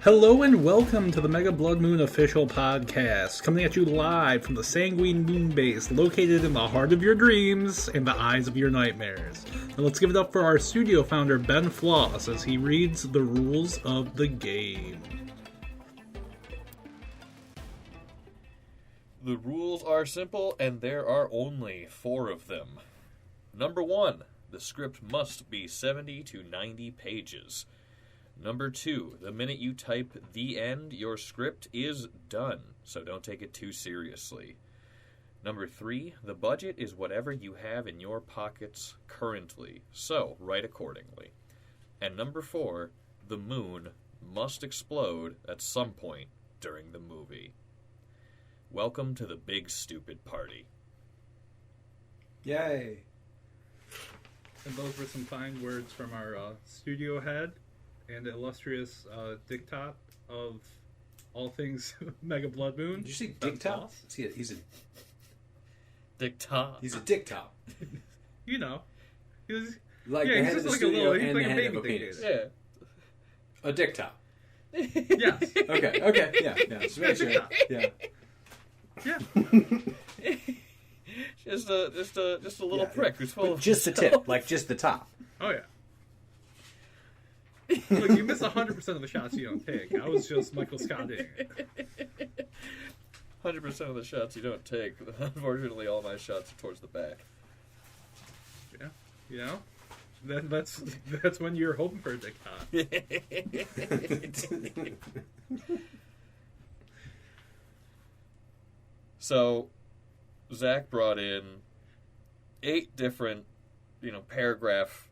Hello and welcome to the Mega Blood Moon official podcast, coming at you live from the Sanguine Moon Base, located in the heart of your dreams and the eyes of your nightmares. Now let's give it up for our studio founder, Ben Floss, as he reads the rules of the game. The rules are simple, and there are only 4 of them. Number 1, the script must be 70 to 90 pages. Number 2, the minute you type the end, your script is done, so don't take it too seriously. Number 3, the budget is whatever you have in your pockets currently, so write accordingly. And number 4, the moon must explode at some point during the movie. Welcome to the big stupid party. Yay! And those were some fine words from our studio head and illustrious dictop of all things Mega Blood Moon. Did you say dictop? He's a Dictop. He's a dictop. You know, he's Like yeah, the he's head of just the like studio a little, and the he's like a head of a baby penis. dictator. Yeah. A dictop. Yes. Okay, yeah. Just make sure. Yeah. Yeah. Just a little prick who's full of Just the tip, like just the top. Oh yeah. Look, you miss 100% of the shots you don't take. I was just Michael Scotting it. 100% of the shots you don't take. Unfortunately, all my shots are towards the back. Yeah. You know? That's when you're hoping for a dick hot. So, Zach brought in 8 different, paragraph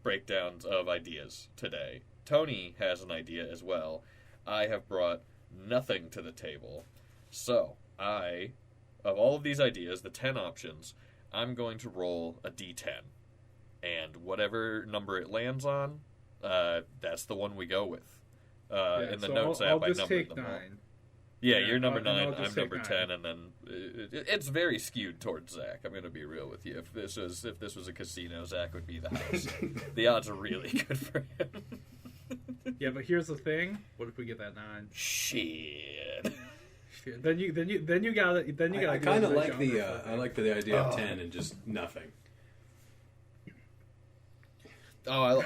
breakdowns of ideas today. Tony has an idea as well. I have brought nothing to the table. So, of all of these ideas, the 10 options, I'm going to roll a d10. And whatever number it lands on, that's the one we go with. In the notes app, I numbered them all. Yeah, you're number 9, I'm number 10, and then it's very skewed towards Zach. I'm going to be real with you. If this was a casino, Zach would be the house. The odds are really good for him. Yeah, but here's the thing. What if we get that 9? Shit. Then you got it. Then you got. I kind of like the idea of 10 and just nothing. Oh,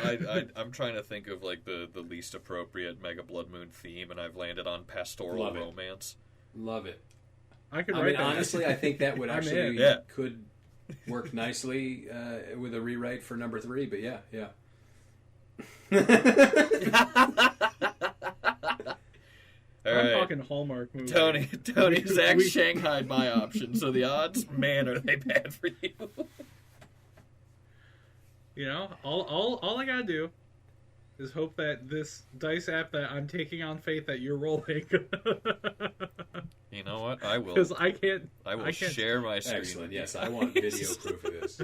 I'm trying to think of like the least appropriate Mega Blood Moon theme, and I've landed on pastoral romance. Love it. I mean, honestly, I think that would actually could work nicely with a rewrite for number 3. But yeah. All I'm right. talking Hallmark movie. Tony, Zach shanghaied my option, so the odds, man, are they bad for you? You know, all I gotta do is hope that this dice app that I'm taking on faith that you're rolling. You know what? I will. Because I can't. I will share my screen. Excellent. Yes, I want video proof of this.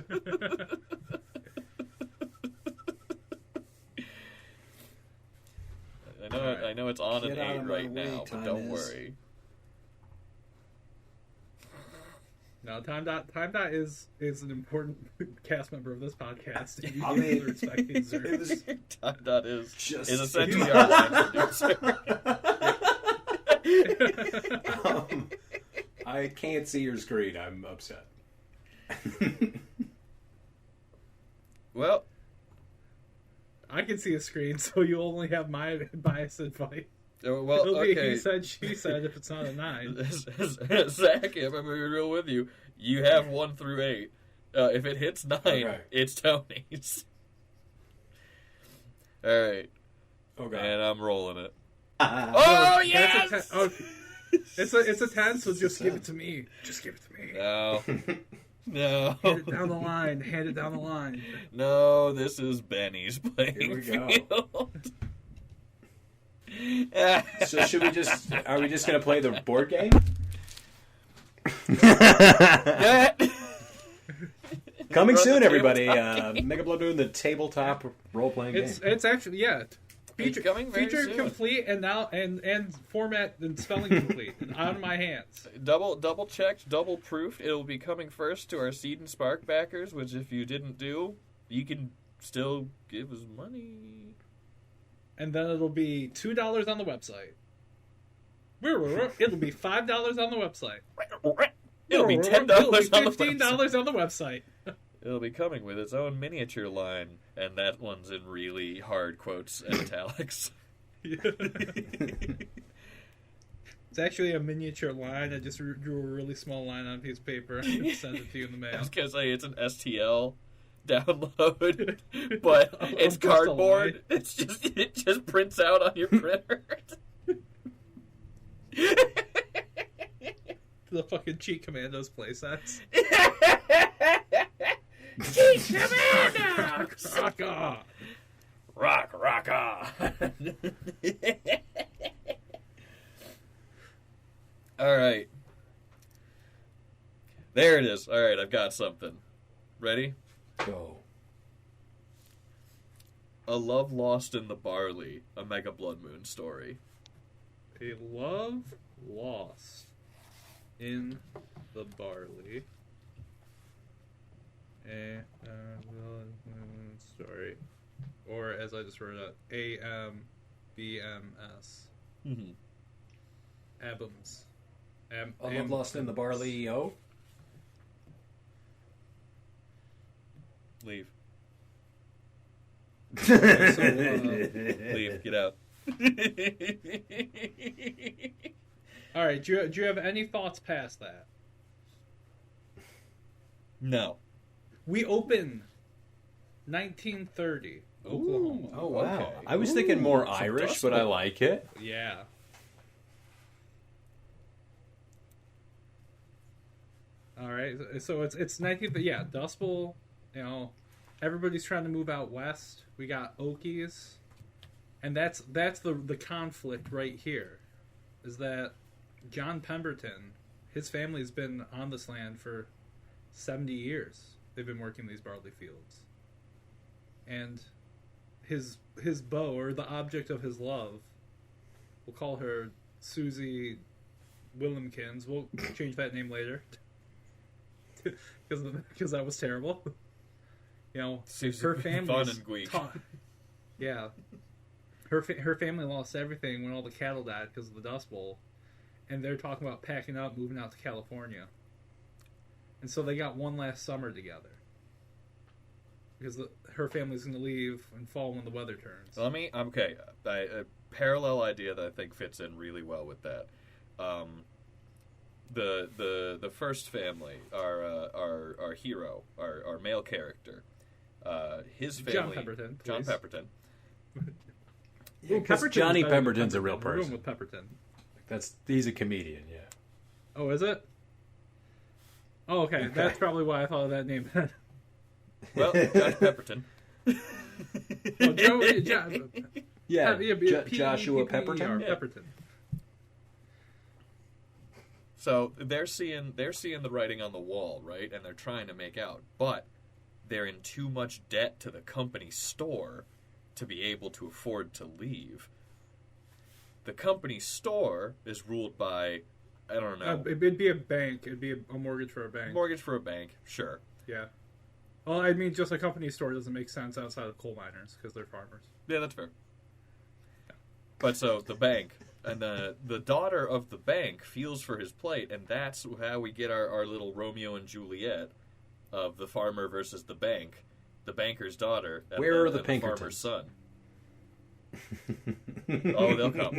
I know it's on Get an out 8 of my right way, now, but don't worry. No, Time Dot is an important cast member of this podcast. I mean, Time Dot is just essentially our line producer. I can't see your screen. I'm upset. Well, Oh, I can see a screen, so you only have my biased advice. well, It'll be okay. he said, she said if it's not a 9. Zach, if I'm going to be real with you, you have 1 through 8. If it hits 9, okay. It's Tony's. All right. Oh, God. And I'm rolling it. Oh, yes! It's a 10, so just give it to me. Just give it to me. No. No. Hand it down the line. Hand it down the line. No, this is Benny's playing Here we go. field. So are we just going to play the board game? Coming soon, everybody. Mega Blood Moon, the tabletop role-playing game. It's actually, yeah. Feature complete and now and format and spelling complete and out of my hands. Double checked, double proofed. It'll be coming first to our Seed and Spark backers, which if you didn't do, you can still give us money. and then it'll be $2 on the website. It'll be $5 on the website. It'll be $10 $15 on the website. It'll be coming with its own miniature line, and that one's in really hard quotes and italics. It's actually a miniature line. I just drew a really small line on a piece of paper and sent it to you in the mail. I was going to say, it's an STL download, but it's cardboard. It just prints out on your printer. The fucking Cheat Commandos playsets. Cheat Commandos! Rock on! Alright. There it is. Alright, I've got something. Ready? Go. A Love Lost in the Barley, a Mega Blood Moon story. A love lost in the barley. A story. Or, as I just wrote out, AMBMS. Mm-hmm. Abums. A Love Lost in the Barley, oh? Leave. Leave. Get out. All right. Do you have any thoughts past that? No. We open 1930, Oklahoma. Oh wow! Okay. I was thinking more Some Irish, Dustbowl. but I like it. Yeah. All right. So it's 19th. Yeah, Dust Bowl. You know, everybody's trying to move out west. We got Okies, and that's the conflict right here, is that John Pemberton, his family's been on this land for 70 years. They've been working these barley fields, and his beau, or the object of his love, we'll call her Susie Willimkins. We'll change that name later because that was terrible. You know, Susie, her family. fun and Greek. Yeah, her family lost everything when all the cattle died because of the Dust Bowl, and they're talking about packing up, moving out to California. And so they got one last summer together because her family's going to leave in fall when the weather turns. Okay. A parallel idea that I think fits in really well with that. The first family, our hero, our male character, his family, John Pemberton. Please. John Pemberton. Yeah, because Johnny Pemberton's a real We're going person. with Pemberton. He's a comedian. Yeah. Oh, is it? Oh, okay. That's probably why I thought of that name. Well, Josh Pemberton. Joshua Pemberton. Yeah. Pemberton. So they're seeing the writing on the wall, right? And they're trying to make out, but they're in too much debt to the company store to be able to afford to leave. The company store is ruled by, I don't know. It'd be a bank. It'd be a mortgage for a bank. Mortgage for a bank, sure. Yeah. Well, I mean, just a company store doesn't make sense outside of coal miners because they're farmers. Yeah, that's fair. Yeah. But so the bank, and the daughter of the bank feels for his plight, and that's how we get our little Romeo and Juliet of the farmer versus the banker's daughter, and Where are the farmer's son. Oh, they'll come.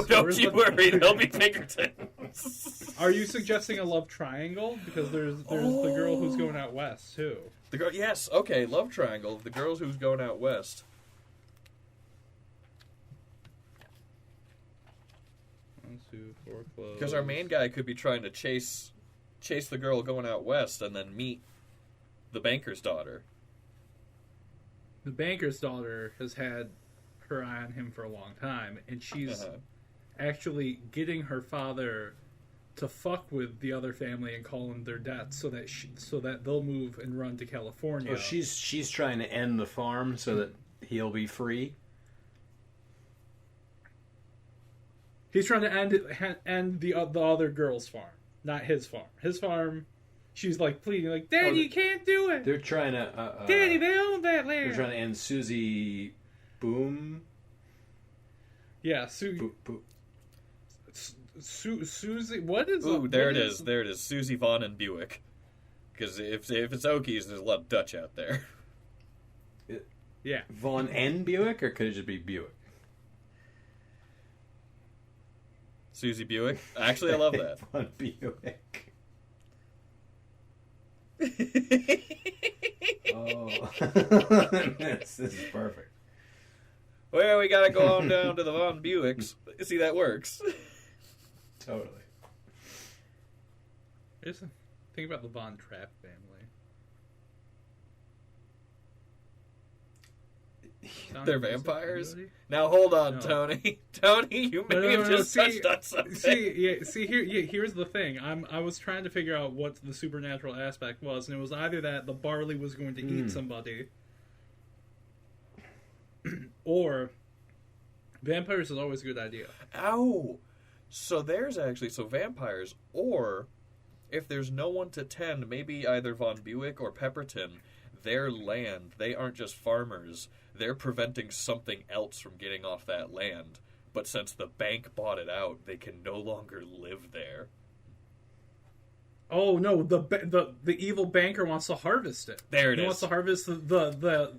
Don't you worry, they'll be Pinkertons. Are you suggesting a love triangle? Because there's the girl who's going out west too. The girl, yes, okay, love triangle. The girls who's going out west. 1, 2, 4, close. Because our main guy could be trying to chase the girl going out west, and then meet the banker's daughter. The banker's daughter has had her eye on him for a long time, and she's actually getting her father to fuck with the other family and call them their debts so that they'll move and run to California. Oh, she's trying to end the farm so that he'll be free. He's trying to end the other girl's farm, not his farm. His farm, she's like pleading, like, Daddy, you can't do it. They're trying to. Daddy, they own that land. They're trying to end Susie Boom. Yeah, Susie. What is? Ooh, there it is. There it is. Susie, Vaughn, and Buick. Because if it's Okies, there's a lot of Dutch out there. Yeah. Vaughn and Buick, or could it just be Buick? Susie Buick. Actually, I love that. Vaughn Buick. Oh, this is perfect. Well, we gotta go on down to the Von Buicks. See, that works. Totally. Just think about the Von Trapp family. They're vampires? Now hold on, no. Tony. Tony, you may have just touched on something. Here's the thing. I was trying to figure out what the supernatural aspect was, and it was either that the Barley was going to eat somebody, or vampires is always a good idea. Ow! So there's actually vampires, or if there's no one to tend, maybe either Von Buick or Pepperton, their land, they aren't just farmers. They're preventing something else from getting off that land. But since the bank bought it out, they can no longer live there. Oh no! The evil banker wants to harvest it. There it is. He wants to harvest the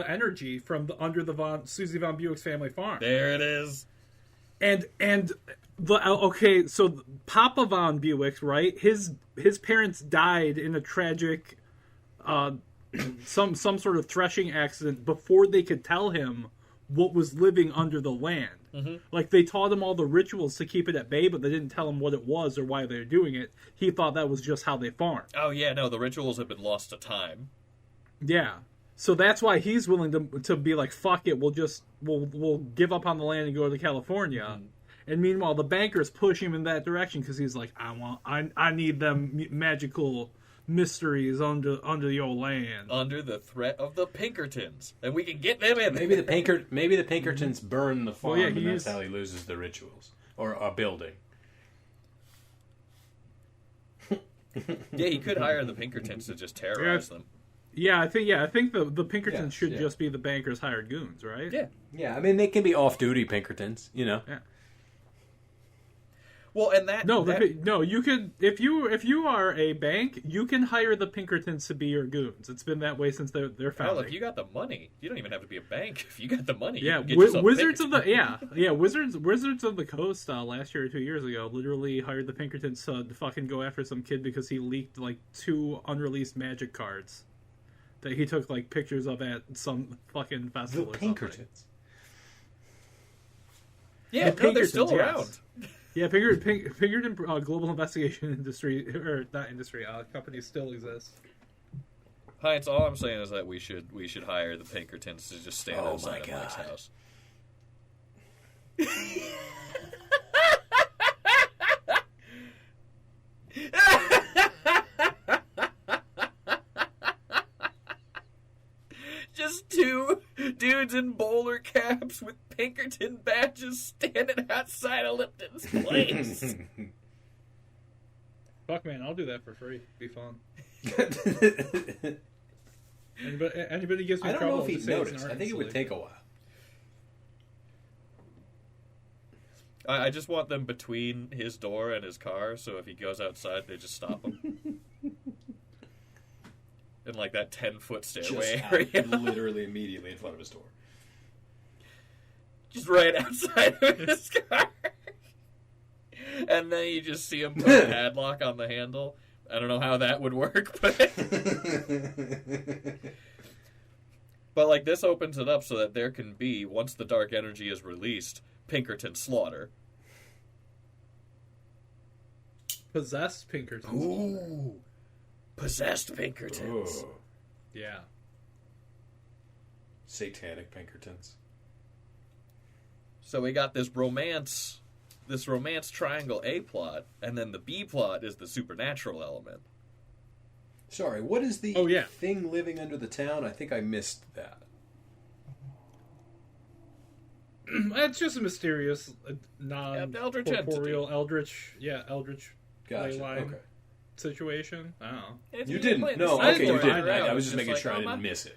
energy from under the Susie Von Buick's family farm. There it is. And okay, so Papa Von Buick, right? His parents died in a tragic, some sort of threshing accident before they could tell him what was living under the land. Mm-hmm. Like, they taught him all the rituals to keep it at bay, but they didn't tell him what it was or why they were doing it. He thought that was just how they farmed. Oh yeah, no, the rituals have been lost to time. Yeah. So that's why he's willing to be like, fuck it, we'll give up on the land and go to California. Mm-hmm. And meanwhile, the bankers push him in that direction because he's like, I need them magical mysteries under the old land, under the threat of the Pinkertons, and we can get them in. Maybe the Pinkertons burn the farm, and that's how he loses the rituals or a building. Yeah, he could hire the Pinkertons to just terrorize them. Yeah, I think the Pinkertons should just be the bankers' hired goons, right? Yeah. I mean, they can be off-duty Pinkertons, you know. Yeah. Well, and you could if you are a bank, you can hire the Pinkertons to be your goons. It's been that way since their founding. Well, if you got the money, you don't even have to be a bank. If you got the money, yeah. You can get Wizards of the Coast last year or 2 years ago literally hired the Pinkertons to fucking go after some kid because he leaked like 2 unreleased Magic cards that he took like pictures of at some fucking festival. The Pinkertons. Yeah, they're still around. Yeah, Pinkerton Global Investigation Industry, or not industry, companies still exist. Heinz, all I'm saying is that we should hire the Pinkertons to just stand outside of Mike's house. Just 2 dudes in bowler caps with Pinkerton badges standing outside of Lipton's place. Fuck, man, I'll do that for free. Be fun. Anybody gives me trouble? I don't know if he'd notice. I think it would take a while. I just want them between his door and his car, so if he goes outside, they just stop him. In like that 10-foot stairway area. Literally immediately in front of his door. Just right outside of his car. And then you just see him put a padlock on the handle. I don't know how that would work, but... But like this opens it up so that there can be, once the dark energy is released, Pinkerton slaughter. Possessed Pinkertons. Ooh. Possessed Pinkertons. Ooh. Yeah. Satanic Pinkertons. So we got this romance triangle A plot, and then the B plot is the supernatural element. Sorry, what is the thing living under the town? I think I missed that. It's just a mysterious, non-corporeal eldritch Gotcha. Okay. Situation. I don't know. You didn't? No, okay, you didn't. I was just making sure I didn't miss it.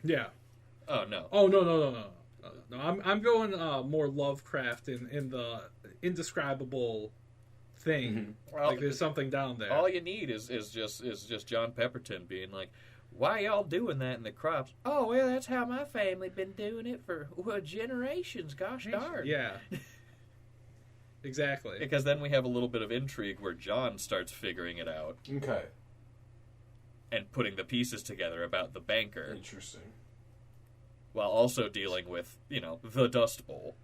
Yeah. Oh, no. Oh, no. No, I'm going more Lovecraft in the indescribable thing. Mm-hmm. Well, like there's something down there. All you need is just John Pepperton being like, "Why y'all doing that in the crops?" "Oh, well, that's how my family been doing it for generations. Gosh darn." Yeah. Exactly. Because then we have a little bit of intrigue where John starts figuring it out. Okay. And putting the pieces together about the banker. Interesting. While also dealing with, the Dust Bowl.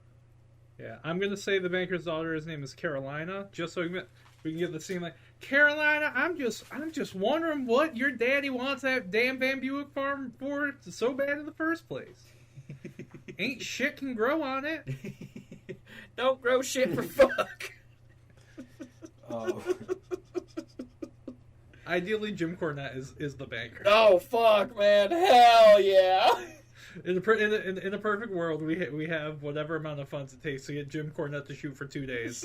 Yeah, I'm going to say the banker's daughter's name is Carolina, just so we can get the scene like, Carolina, I'm just wondering what your daddy wants that damn Van Buick farm for so bad in the first place. Ain't shit can grow on it. Don't grow shit for fuck. Oh. Ideally, Jim Cornette is the banker. Oh, fuck, man. Hell yeah. In a perfect world, we have whatever amount of funds it takes to get Jim Cornette to shoot for 2 days.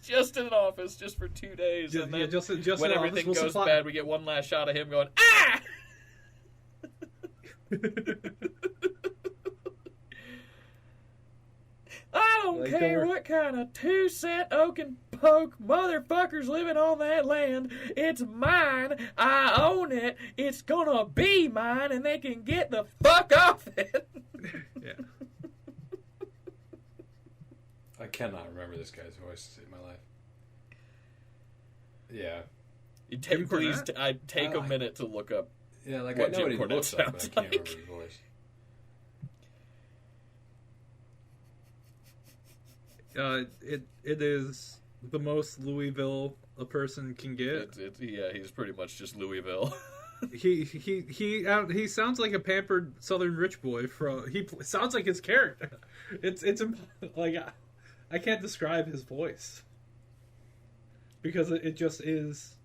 Just in an office, just for 2 days. Just, and then just when everything goes bad, we get one last shot of him going, ah! I don't care what kind of 2-cent oak and poke motherfuckers living on that land. It's mine. I own it. It's gonna be mine, and they can get the fuck off it. Yeah. I cannot remember this guy's voice in my life. Yeah. Please, take a minute to look up. Yeah, like what I know Jim what he looks like, but I can't like. remember his voice. It is the most Louisville a person can get. He's pretty much just Louisville. He sounds like a pampered Southern rich boy. Sounds like his character. It's like I can't describe his voice because it just is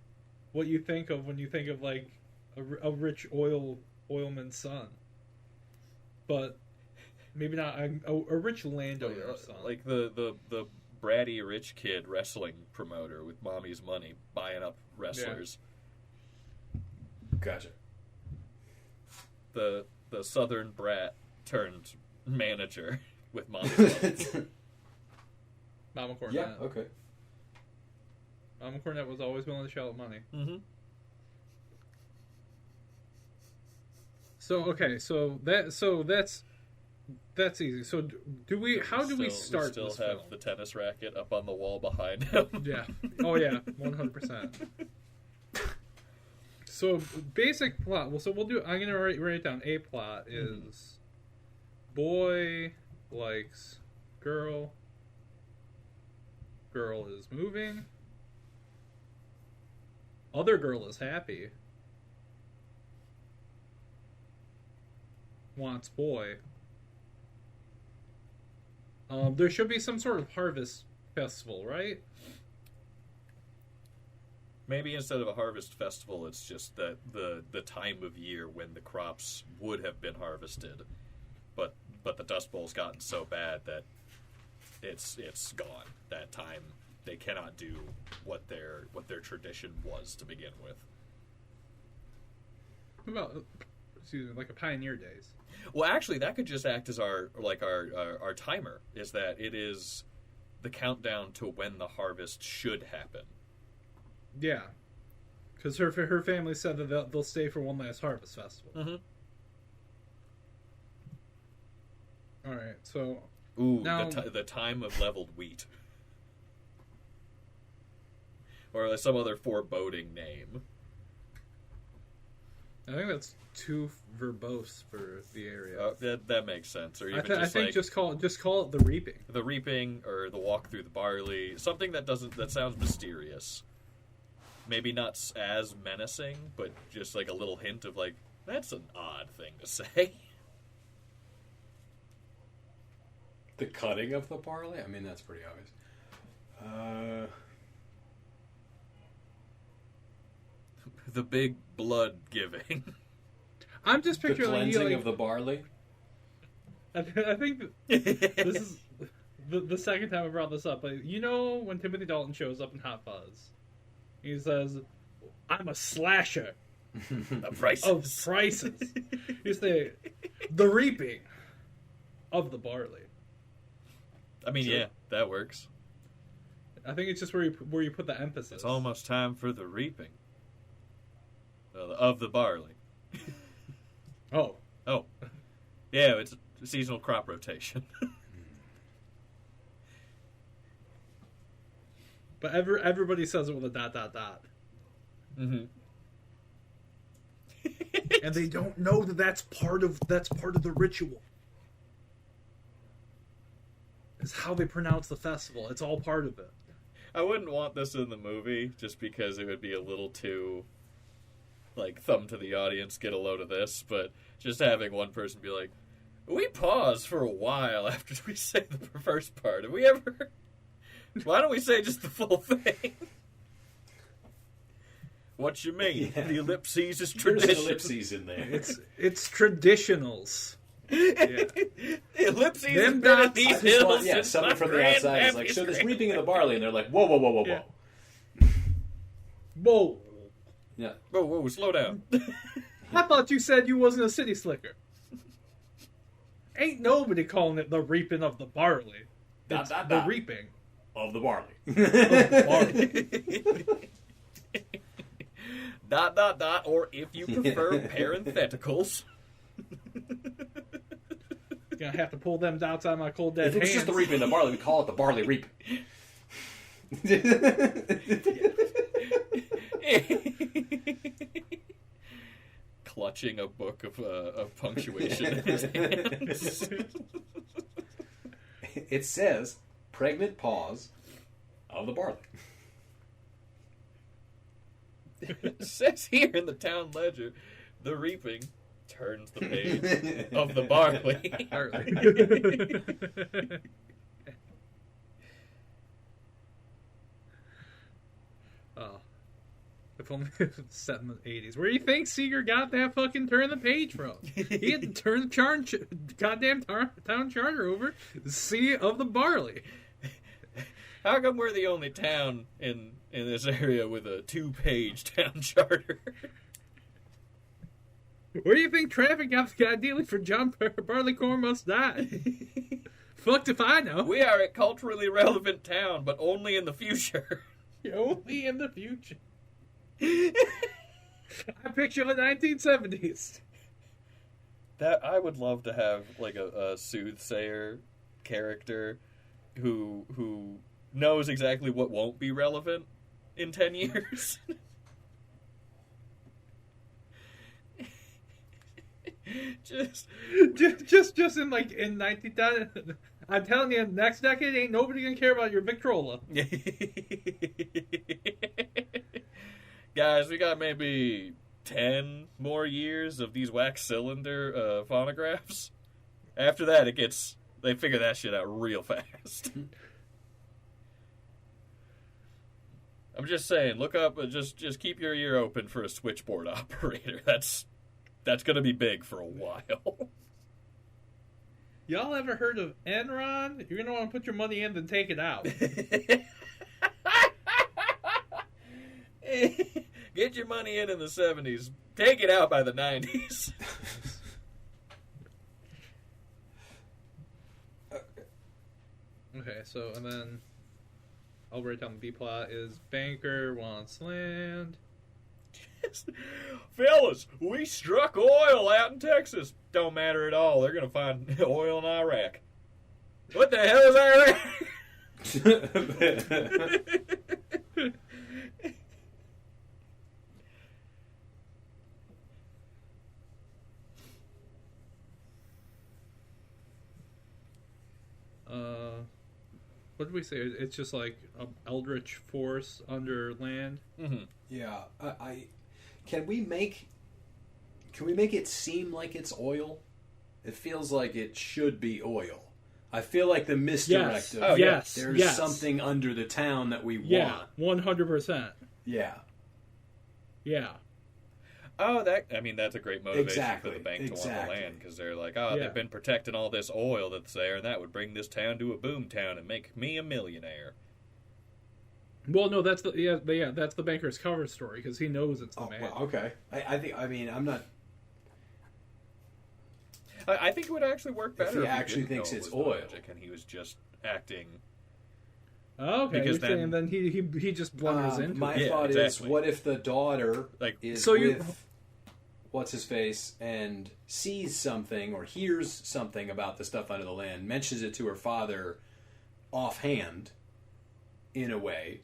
what you think of when you think of like a rich oilman's son, but. Maybe not a rich landowner's son. Like the bratty rich kid wrestling promoter with mommy's money buying up wrestlers. Yeah. Gotcha. The southern brat turned manager with mommy's money. Mama Cornette. Yeah, okay. Mama Cornette was always willing to shell out money. Mm-hmm. That's easy. So do we? How do we start? We still this have film? the tennis racket up on the wall behind him. Yeah. Oh yeah. 100%. So basic plot. Well, so we'll do. I'm gonna write it down. A plot is boy likes girl. Girl is moving. Other girl is happy. Wants boy. There should be some sort of harvest festival, right? Maybe instead of a harvest festival, it's just that the time of year when the crops would have been harvested, but the Dust Bowl's gotten so bad that it's gone. That time they cannot do what their tradition was to begin with. What about like a Pioneer Days? Well, actually, that could just act as our timer. Is that it is the countdown to when the harvest should happen. Yeah, because her family said that they'll stay for one last harvest festival. Mm-hmm. All right, so now the time of leveled wheat, or some other foreboding name. I think that's too verbose for the area. That makes sense. Or even I think just call it the reaping. The reaping, or the walk through the barley. Something that sounds mysterious. Maybe not as menacing, but just like a little hint of like, that's an odd thing to say. The cutting of the barley? I mean, that's pretty obvious. The big blood giving. I'm just picturing the cleansing of the barley. I think this is the second time I brought this up. But you know when Timothy Dalton shows up in Hot Fuzz, he says, "I'm a slasher of prices." You say, "The reaping of the barley. I mean, yeah, that works. I think it's just where you put the emphasis. It's almost time for the reaping of the barley. Oh. Yeah, it's a seasonal crop rotation. But everybody says it with a ... Mm-hmm. And they don't know that's part of the ritual. It's how they pronounce the festival. It's all part of it. I wouldn't want this in the movie just because it would be a little too, like, thumb to the audience, get a load of this, but just having one person be like, we pause for a while after we say the first part. Have we ever... Why don't we say just the full thing? What you mean? Yeah. The ellipses is tradition. There's ellipses in there. It's traditionals. Yeah. Ellipses in these hills. Yeah, someone from the outside is like, so there's reaping in the barley, and they're like, whoa. Yeah. Whoa. Yeah. Whoa, slow down. I thought you said you wasn't a city slicker. Ain't nobody calling it the reaping of the barley. It's the reaping. Of the barley. Or if you prefer parentheticals. Gonna have to pull them dots out of my cold dead hands. If it's just the reaping of the barley, we call it the barley reap. Clutching a book of punctuation in his hands. It says, pregnant pause of the barley. It says here in the town ledger, the reaping turns the page of the barley. Oh. If only it was set in the 80s. Where do you think Seeger got that fucking turn the page from? He had to turn the goddamn town charter over the Sea of the Barley. How come we're the only town in this area with a 2-page town charter? Where do you think traffic got the guy dealing for John Barleycorn Must Die? Fucked if I know. We are a culturally relevant town, but only in the future. Only in the future. I picture the 1970s. That I would love to have like a soothsayer character who knows exactly what won't be relevant in 10 years. just in 1910. I'm telling you, next decade ain't nobody gonna care about your Victrola. Guys, we got maybe 10 more years of these wax cylinder phonographs. After that, they figure that shit out real fast. I'm just saying, look up, just keep your ear open for a switchboard operator. That's gonna be big for a while. Y'all ever heard of Enron? You're gonna want to put your money in, then take it out. Get your money in the 70s. Take it out by the 90s. Okay, so, and then I'll write down the B plot is banker wants land. Fellas, we struck oil out in Texas. Don't matter at all. They're going to find oil in Iraq. What the hell is Iraq? What did we say? It's just like an eldritch force under land. Mm-hmm. Yeah, can we make it seem like it's oil? It feels like it should be oil. I feel like the misdirect of there's something under the town that we want. Yeah, 100%. Yeah. Yeah. Oh, that's a great motivation for the bank to want the land, because they're like, they've been protecting all this oil that's there, and that would bring this town to a boom town and make me a millionaire. Well, no, that's that's the banker's cover story, because he knows it's the man. Well, okay. I'm not. I think it would actually work better if he actually thinks it's oil, magic and he was just acting. Oh, okay, because then, and then he just blunders into my it. thought is, what if the daughter is with what's his face and sees something or hears something about the stuff under the land, mentions it to her father offhand, in a way.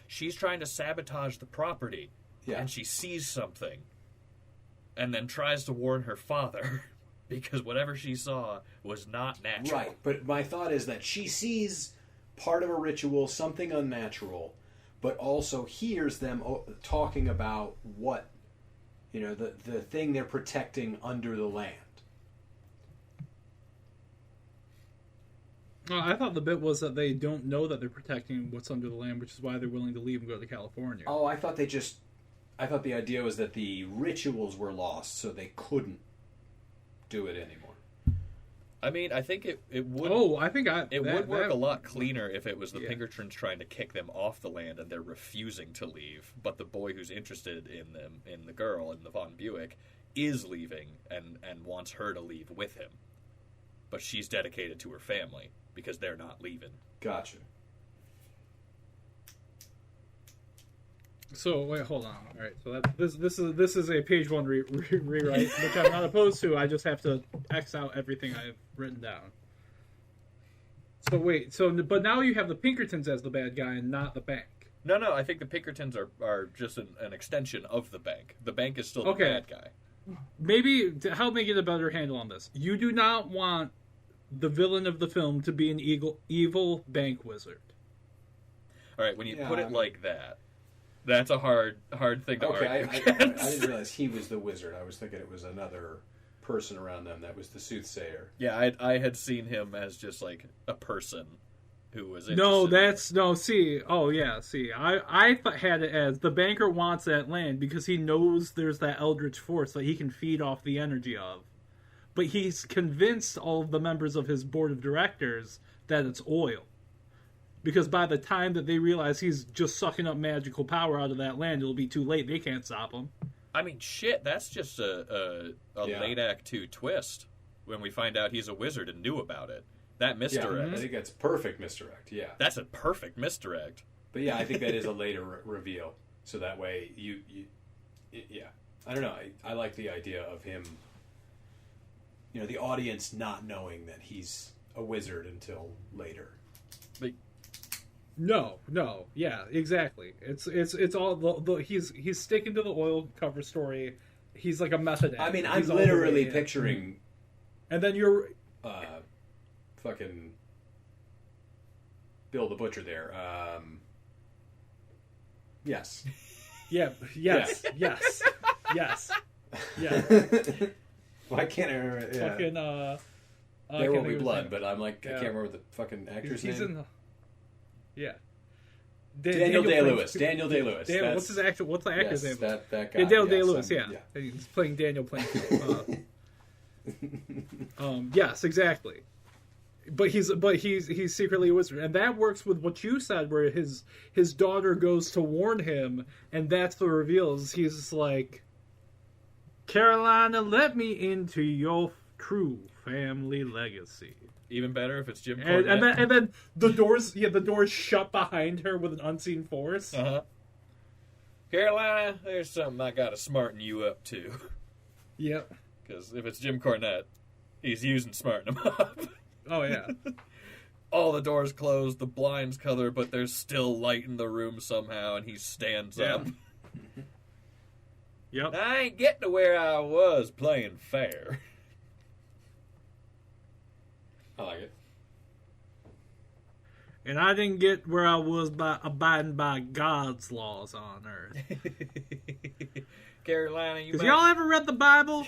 She's trying to sabotage the property, and she sees something, and then tries to warn her father, because whatever she saw was not natural. Right, but my thought is that she sees part of a ritual, something unnatural, but also hears them talking about what, the thing they're protecting under the land. I thought the bit was that they don't know that they're protecting what's under the land, which is why they're willing to leave and go to California. Oh, I thought the idea was that the rituals were lost, so they couldn't do it anymore. I mean, I think it would. Oh, I think it would work a lot cleaner if it was the Pinkertons trying to kick them off the land and they're refusing to leave, but the boy who's interested in them, in the girl, in the Von Buick, is leaving and wants her to leave with him. But she's dedicated to her family because they're not leaving. Gotcha. So wait, hold on. All right, so this is a page one rewrite, which I'm not opposed to. I just have to X out everything I've written down. So wait, but now you have the Pinkertons as the bad guy and not the bank. No, I think the Pinkertons are just an extension of the bank. The bank is still the bad guy. Maybe to help me get a better handle on this, you do not want the villain of the film to be an evil bank wizard. All right, when you put it like that, that's a hard thing to argue against. I didn't realize he was the wizard. I was thinking it was another person around them that was the soothsayer. Yeah, I had seen him as just like a person who was See, I had it as the banker wants that land because he knows there's that eldritch force that he can feed off the energy of. But he's convinced all of the members of his board of directors that it's oil. Because by the time that they realize he's just sucking up magical power out of that land, it'll be too late. They can't stop him. I mean, shit, that's just a late Act 2 twist when we find out he's a wizard and knew about it. That misdirect. I think that's perfect misdirect, yeah. That's a perfect misdirect. But yeah, I think that is a later reveal. So that way, I don't know. I like the idea of him, the audience not knowing that he's a wizard until later. But No, yeah, exactly. It's all he's sticking to the oil cover story. He's like a method actor. I mean, I'm literally picturing, and then you're fucking Bill the Butcher there. Yes. Yeah. Yes. Yeah. Why can't I remember? Yeah. Fucking. There Will Be Blood, but I'm like, I can't remember the fucking actor's name. Yeah. Daniel Day-Lewis. Daniel Day-Lewis. What's the actor's name? That guy. Daniel Day-Lewis, yeah. He's playing Daniel Plainfield. Yes, exactly. But he's secretly a wizard, and that works with what you said, where his daughter goes to warn him, and that's the reveals. He's like, Carolina, let me into your true family legacy. Even better if it's Jim Cornette. And then the doors shut behind her with an unseen force. Uh-huh. Carolina, there's something I gotta smarten you up to. Yep. Because if it's Jim Cornette, he's using smarten him up. Oh, yeah. All the doors closed, the blinds covered, but there's still light in the room somehow, and he stands up. Yep. I ain't getting to where I was playing fair. I like it. And I didn't get where I was by abiding by God's laws on earth. Carolina, Because y'all ever read the Bible?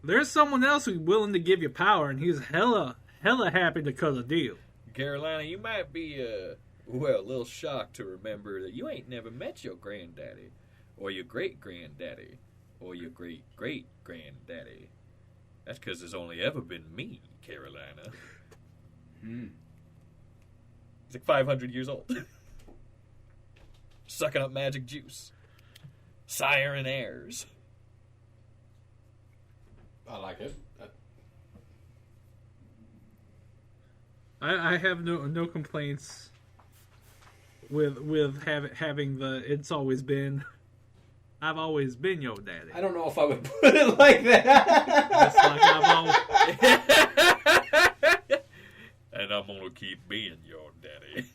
There's someone else who's willing to give you power, and he's hella happy to cut a deal. Carolina, you might be a little shocked to remember that you ain't never met your granddaddy, or your great-granddaddy, or your great-great-granddaddy. That's because there's only ever been me, Carolina. He's like 500 years old. Sucking up magic juice. Sire and heirs. I like it. I have no complaints with having the "it's always been." I've always been your daddy. I don't know if I would put it like that. Just like I've always. And I'm gonna keep being your daddy.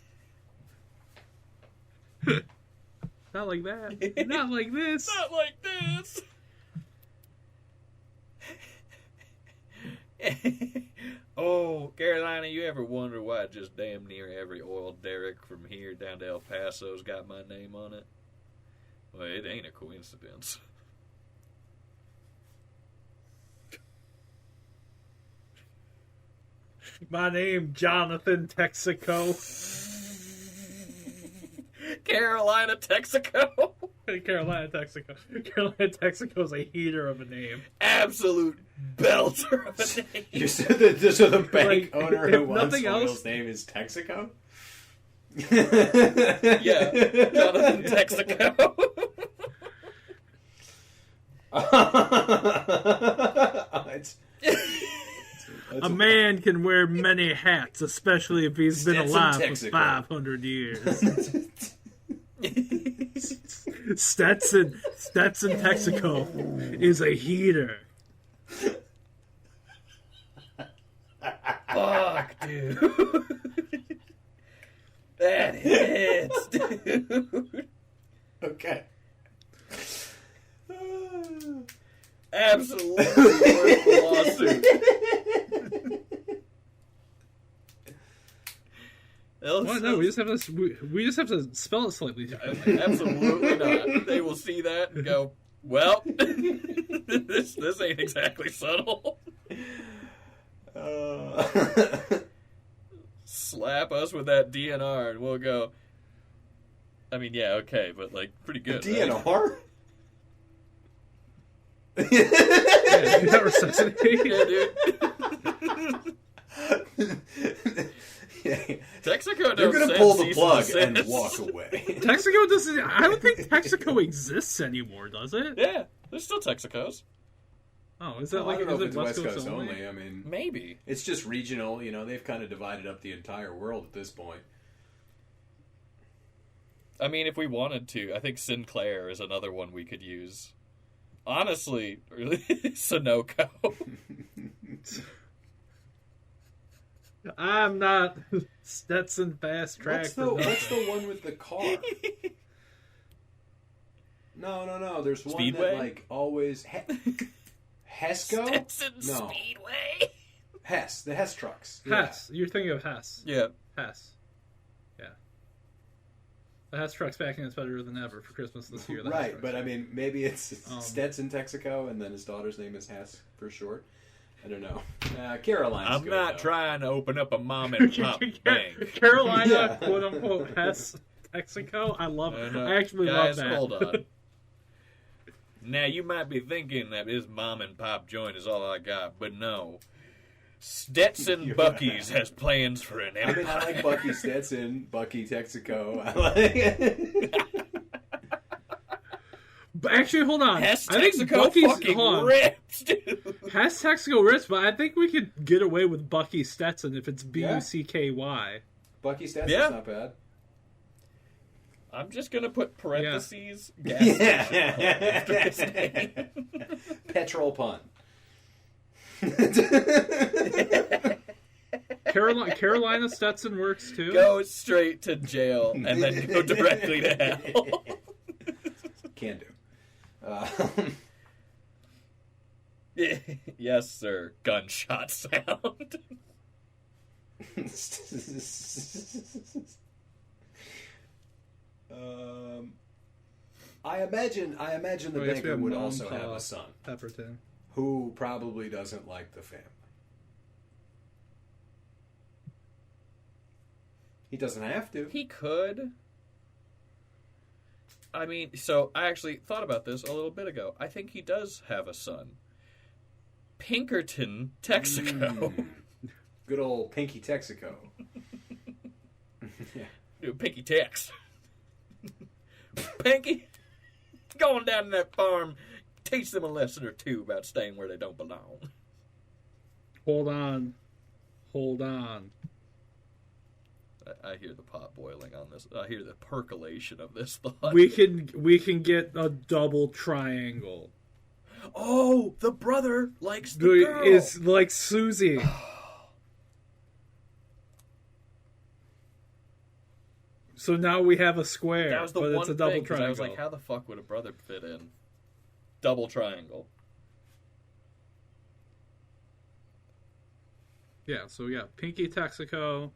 Not like that. Not like this. Not like this. Oh, Carolina, you ever wonder why just damn near every oil derrick from here down to El Paso's got my name on it? Well, it ain't a coincidence. My name, Jonathan Texaco. Carolina, Texaco. Carolina, Texaco. Carolina, Texaco is a heater of a name. Absolute belter of a name. You said that so the bank owner who wants oil's name is Texaco? Yeah, Jonathan Texaco. A man can wear many hats, especially if he's been alive for 500 years. Stetson Texaco is a heater. Fuck, dude. That hits, dude. Okay. Absolutely worth the lawsuit. What? No, we just have to spell it slightly differently. Absolutely not. They will see that and go, well, this ain't exactly subtle. Slap us with that DNR and we'll go, I mean, yeah, okay, but like, pretty good. DNR? Right? Yeah, that resuscitate. Yeah, dude. Texaco They're going to pull the plug and walk away. Texaco doesn't... I don't think Texaco exists anymore, does it? Yeah, there's still Texacos. Oh, is that I like... don't know is if it it's West Coast only. I mean... Maybe. It's just regional. You know, they've kind of divided up the entire world at this point. I mean, if we wanted to, I think Sinclair is another one we could use. Honestly, really, Sunoco. I'm not Stetson Fast Track. What's the one with the car? No. There's one Speedway? that like always Hesco. Stetson Speedway. Hess, the Hess trucks. Hess. You're thinking of Hess. Yeah. Hess. Yeah. The Hess truck's back and it's better than ever for Christmas this year. Right, but I mean, maybe it's Stetson Texaco, and then his daughter's name is Hess for short. I don't know. Caroline's I'm good, not though. trying to open up a mom and pop bank. Carolina, quote unquote, Hess Texaco. I love it. I actually guys, love that. Hold on. Now, you might be thinking that his mom and pop joint is all I got, but no. Stetson Bucky's has plans for an empire. I mean, I like Bucky Stetson, Bucky Texaco. I like But actually, hold on. Hess I think Texaco Bucky's fucking rips, dude. Hess Texaco rips, but I think we could get away with Bucky Stetson if it's Bucky. Bucky Stetson's not bad. I'm just going to put parentheses, gas station after his name. Petrol pun. Carolina Stetson works too. Go straight to jail and then go directly to hell. Can do. Yes, sir. Gunshot sound. I imagine the banker would also have a son Pepperton, who probably doesn't like the family. He doesn't have to. He could. I mean, so I actually thought about this a little bit ago. I think he does have a son. Pinkerton Texaco. Good old Pinky Texaco. Yeah. Dude, Pinky Tex. Pinky, going down to that farm, Teach them a lesson or two about staying where they don't belong. Hold on. I hear the pot boiling on this. I hear the percolation of this thought. We can get a double triangle. Oh, the brother likes the girl. Is like Susie. So now we have a square, that was the but one it's a double thing, triangle. I was like, how the fuck would a brother fit in? Double triangle. Yeah, so yeah, Pinky Texaco.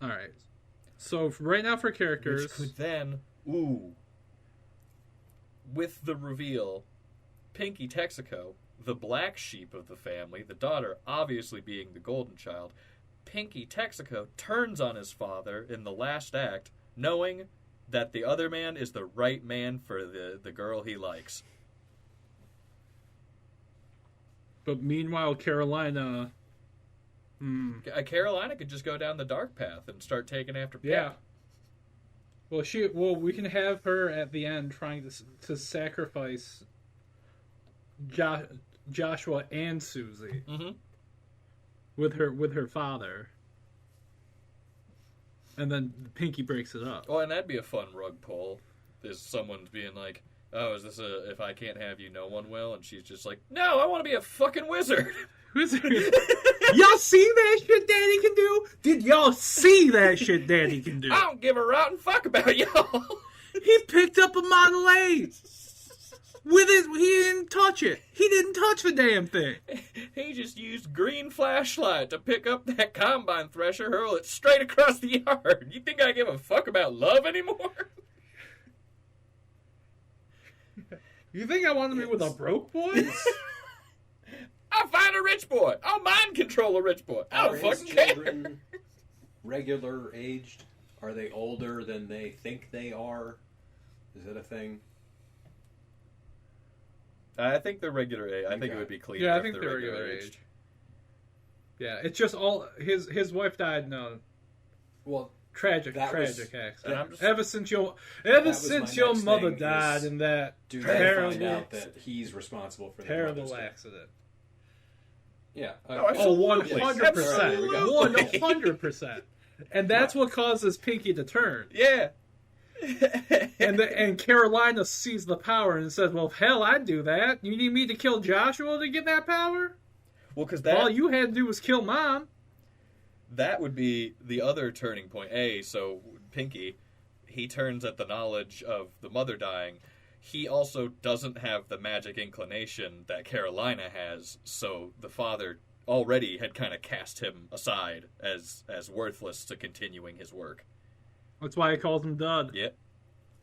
Alright. So right now for characters... Which could then, with the reveal, Pinky Texaco, the black sheep of the family, the daughter obviously being the golden child, Pinky Texaco turns on his father in the last act, knowing that the other man is the right man for the girl he likes. But meanwhile, Carolina... Carolina could just go down the dark path and start taking after Pip. Yeah. Well, we can have her at the end trying to sacrifice Joshua and Susie with her father, and then Pinky breaks it up. Oh, and that'd be a fun rug pull. Is someone's being like, "Oh, is this a if I can't have you, no one will?" And she's just like, "No, I want to be a fucking wizard." Y'all see that shit Daddy can do? Did y'all see that shit Daddy can do? I don't give a rotten fuck about y'all. He picked up a Model A. With it, he didn't touch it. He didn't touch the damn thing. He just used green flashlight to pick up that combine thresher, hurl it straight across the yard. You think I give a fuck about love anymore? You think I want to be with a broke boy? I'll find a rich boy. I'll mind control a rich boy. I don't fucking care. Regular aged? Are they older than they think they are? Is that a thing? I think they're regular age. I think it would be cleaner. Yeah, I think they're regular age. Yeah, it's just all his wife died in a tragic accident. Ever since your mother died in that terrible, find out that he's responsible for the terrible accident. Yeah. 100%. 100%. And that's what causes Pinky to turn. Yeah. and Carolina sees the power and says, "Well, hell, I'd do that. You need me to kill Joshua to get that power? Well, because all you had to do was kill Mom." That would be the other turning point. So Pinky, he turns at the knowledge of the mother dying. He also doesn't have the magic inclination that Carolina has, so the father already had kind of cast him aside as worthless to continuing his work. That's why he calls him Dud. Yep.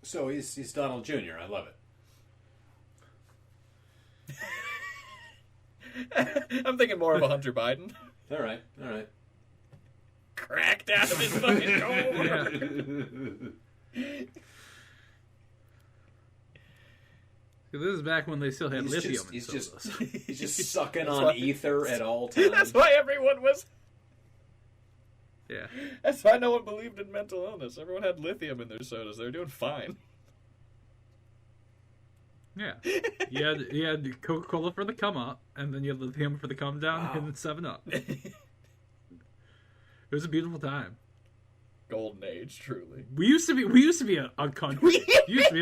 So he's Donald Jr. I love it. I'm thinking more of a Hunter Biden. All right. Cracked out of his fucking core. Yeah. This is back when they still had lithium. He's just sucking on ether at all times. That's why everyone was... Yeah. That's why no one believed in mental illness. Everyone had lithium in their sodas. They were doing fine. Yeah. You had Coca-Cola for the come up, and then you had lithium for the come down, and then 7-Up. It was a beautiful time. Golden age, truly. We used to be a country. You used to be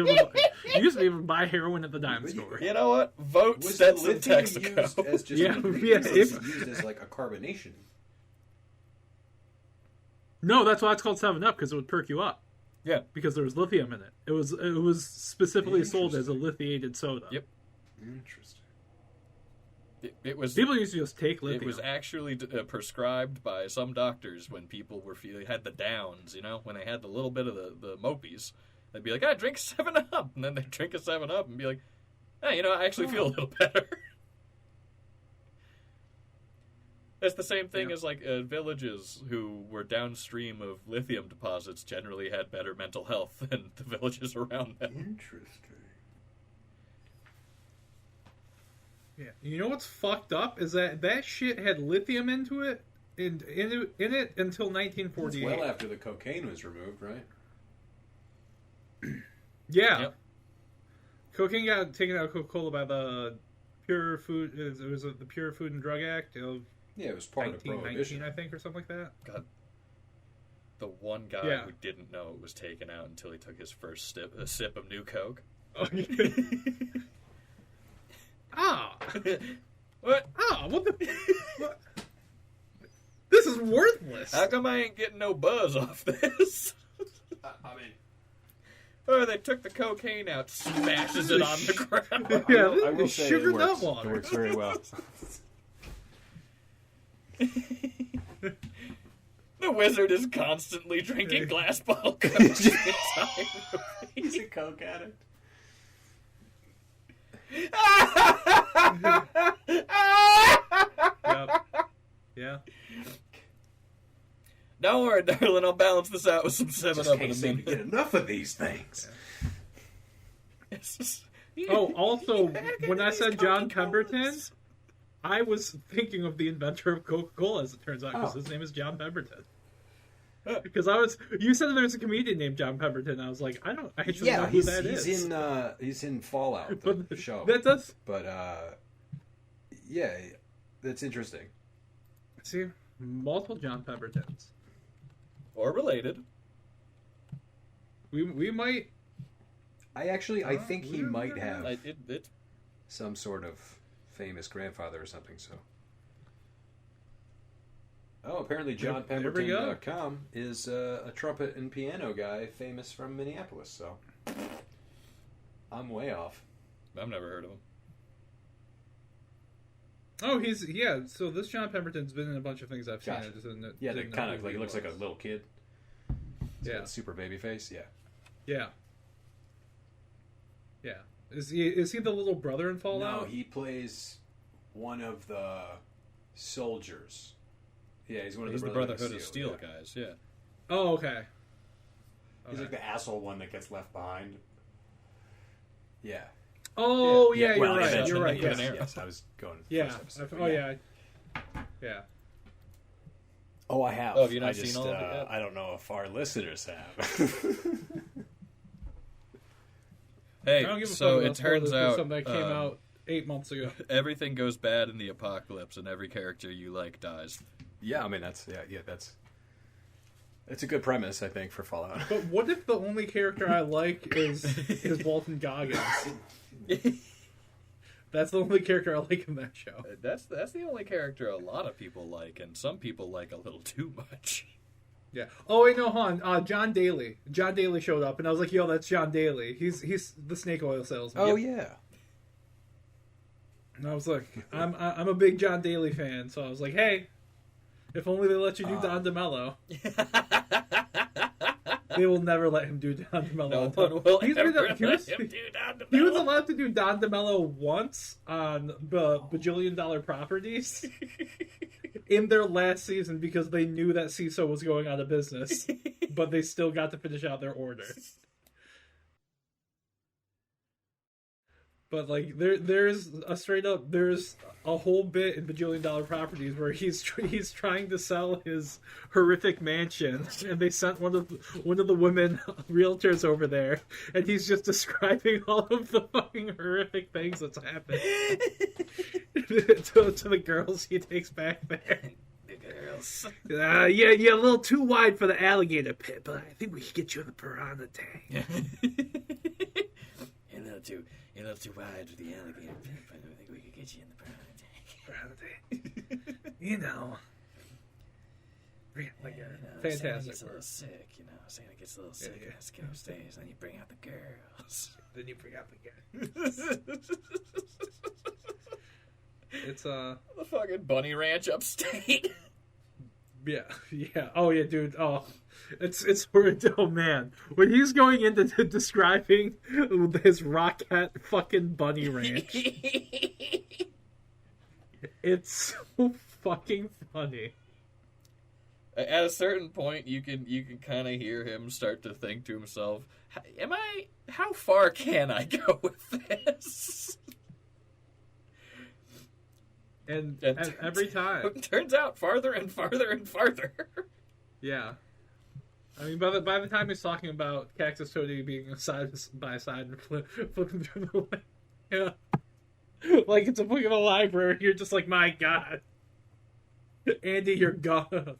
able to buy heroin at the dime store. You know what? Vote Stetson, Texaco. Used as just used as like a carbonation. No, that's why it's called 7-Up, because it would perk you up. Yeah, because there was lithium in it. It was specifically sold as a lithiated soda. Yep. Interesting. It was people used to just take lithium. It was actually prescribed by some doctors when people had the downs. When they had the little bit of the mopies, they'd be like, "I drink 7-Up," and then they drink a 7-Up and be like, "Hey, I actually feel a little better." That's the same thing as villages who were downstream of lithium deposits generally had better mental health than the villages around them. Interesting. Yeah, you know what's fucked up is that shit had lithium into it in it until 1948. That's well after the cocaine was removed, right? Yeah. Yep. Cocaine got taken out of Coca-Cola by the Pure Food. It was the Pure Food and Drug Act of it was part of 1919, Prohibition, I think, or something like that. God, the one guy who didn't know it was taken out until he took his first sip of New Coke. Oh, What? What the? What? This is worthless. How come I ain't getting no buzz off this? I mean, oh, they took the cocaine out, smashes it on the ground. Yeah, I will say sugar it works. nut water. It works very well. The wizard is constantly drinking glass bottle Coke the entire movie. He's a Coke addict. Yep. Yeah. Don't worry, darling. I'll balance this out with some 7-Up in a Can't seem to get minute. enough of these things. Oh, also, when I said John Pemberton, I was thinking of the inventor of Coca-Cola, as it turns out, because his name is John Pemberton. Because you said there's a comedian named John Pemberton. I was like, I don't actually know who that is. He's in Fallout, the show. That does. But yeah, that's interesting. See, multiple John Pembertons. Or related. We might. I think he might have It's some sort of famous grandfather or something. So. Oh, apparently JohnPemberton.com is a trumpet and piano guy famous from Minneapolis, so I'm way off. I've never heard of him. Oh, so this John Pemberton's been in a bunch of things I've seen. Gotcha. I just didn't Yeah, didn't kind know of who like he looks was. like a little kid. He's got a super baby face, yeah. Yeah. Yeah. Is he the little brother in Fallout? No, he plays one of the soldiers. Yeah, he's one of He's the the Brotherhood of Steel guys, yeah. Oh, okay. He's like the asshole one that gets left behind. Yeah. Oh, yeah, Well, you're I right. mentioned You're right. that, Yes. yes, I was going. Yeah. First episode, Oh, yeah. Yeah. Oh, I have. Oh, have you not seen all of it yet? I don't know if our listeners have. Hey, I don't give a so fuck it about turns spoilers for out something that came out 8 months ago. everything goes bad in the apocalypse, and every character you like dies. Yeah, I mean that's a good premise, I think, for Fallout. But what if the only character I like is Walton Goggins? That's the only character I like in that show. That's the only character a lot of people like, and some people like a little too much. Yeah. Oh wait, no, hold on. John Daly. John Daly showed up, and I was like, "Yo, that's John Daly. He's the snake oil salesman." Oh yeah. And I was like, "I'm a big John Daly fan," so I was like, "Hey, if only they let you do Don DeMello." They will never let him do Don DeMello. No one will He ever let him do Don DeMello. He was allowed to do Don DeMello once on Bajillion Dollar Properties in their last season because they knew that CISO was going out of business, but they still got to finish out their order. But like there's a whole bit in Bajillion Dollar Properties where he's trying to sell his horrific mansion, and they sent one of the women realtors over there, and he's just describing all of the fucking horrific things that's happened to the girls he takes back there. The girls. Yeah, a little too wide for the alligator pit, but I think we should get you in the piranha tank. You're a little too wide for the alligator pit, but I think we could get you in the piranha tank. You know. Like fantastic. Santa gets a little sick, Santa gets a little sick and has to go upstairs, and then you bring out the girls. Then you bring out the girls. It's the fucking bunny ranch upstate. Yeah. Oh yeah, dude. Oh, it's oh man, when he's going into describing his Rocket fucking bunny ranch, it's so fucking funny. At a certain point, you can kind of hear him start to think to himself, how far can I go with this? And every time. It turns out farther and farther and farther. Yeah. I mean, by the time he's talking about Cactus Tony being side by side and flipping through the way, yeah, like it's a book in a library, you're just like, my God, Andy, you're gone.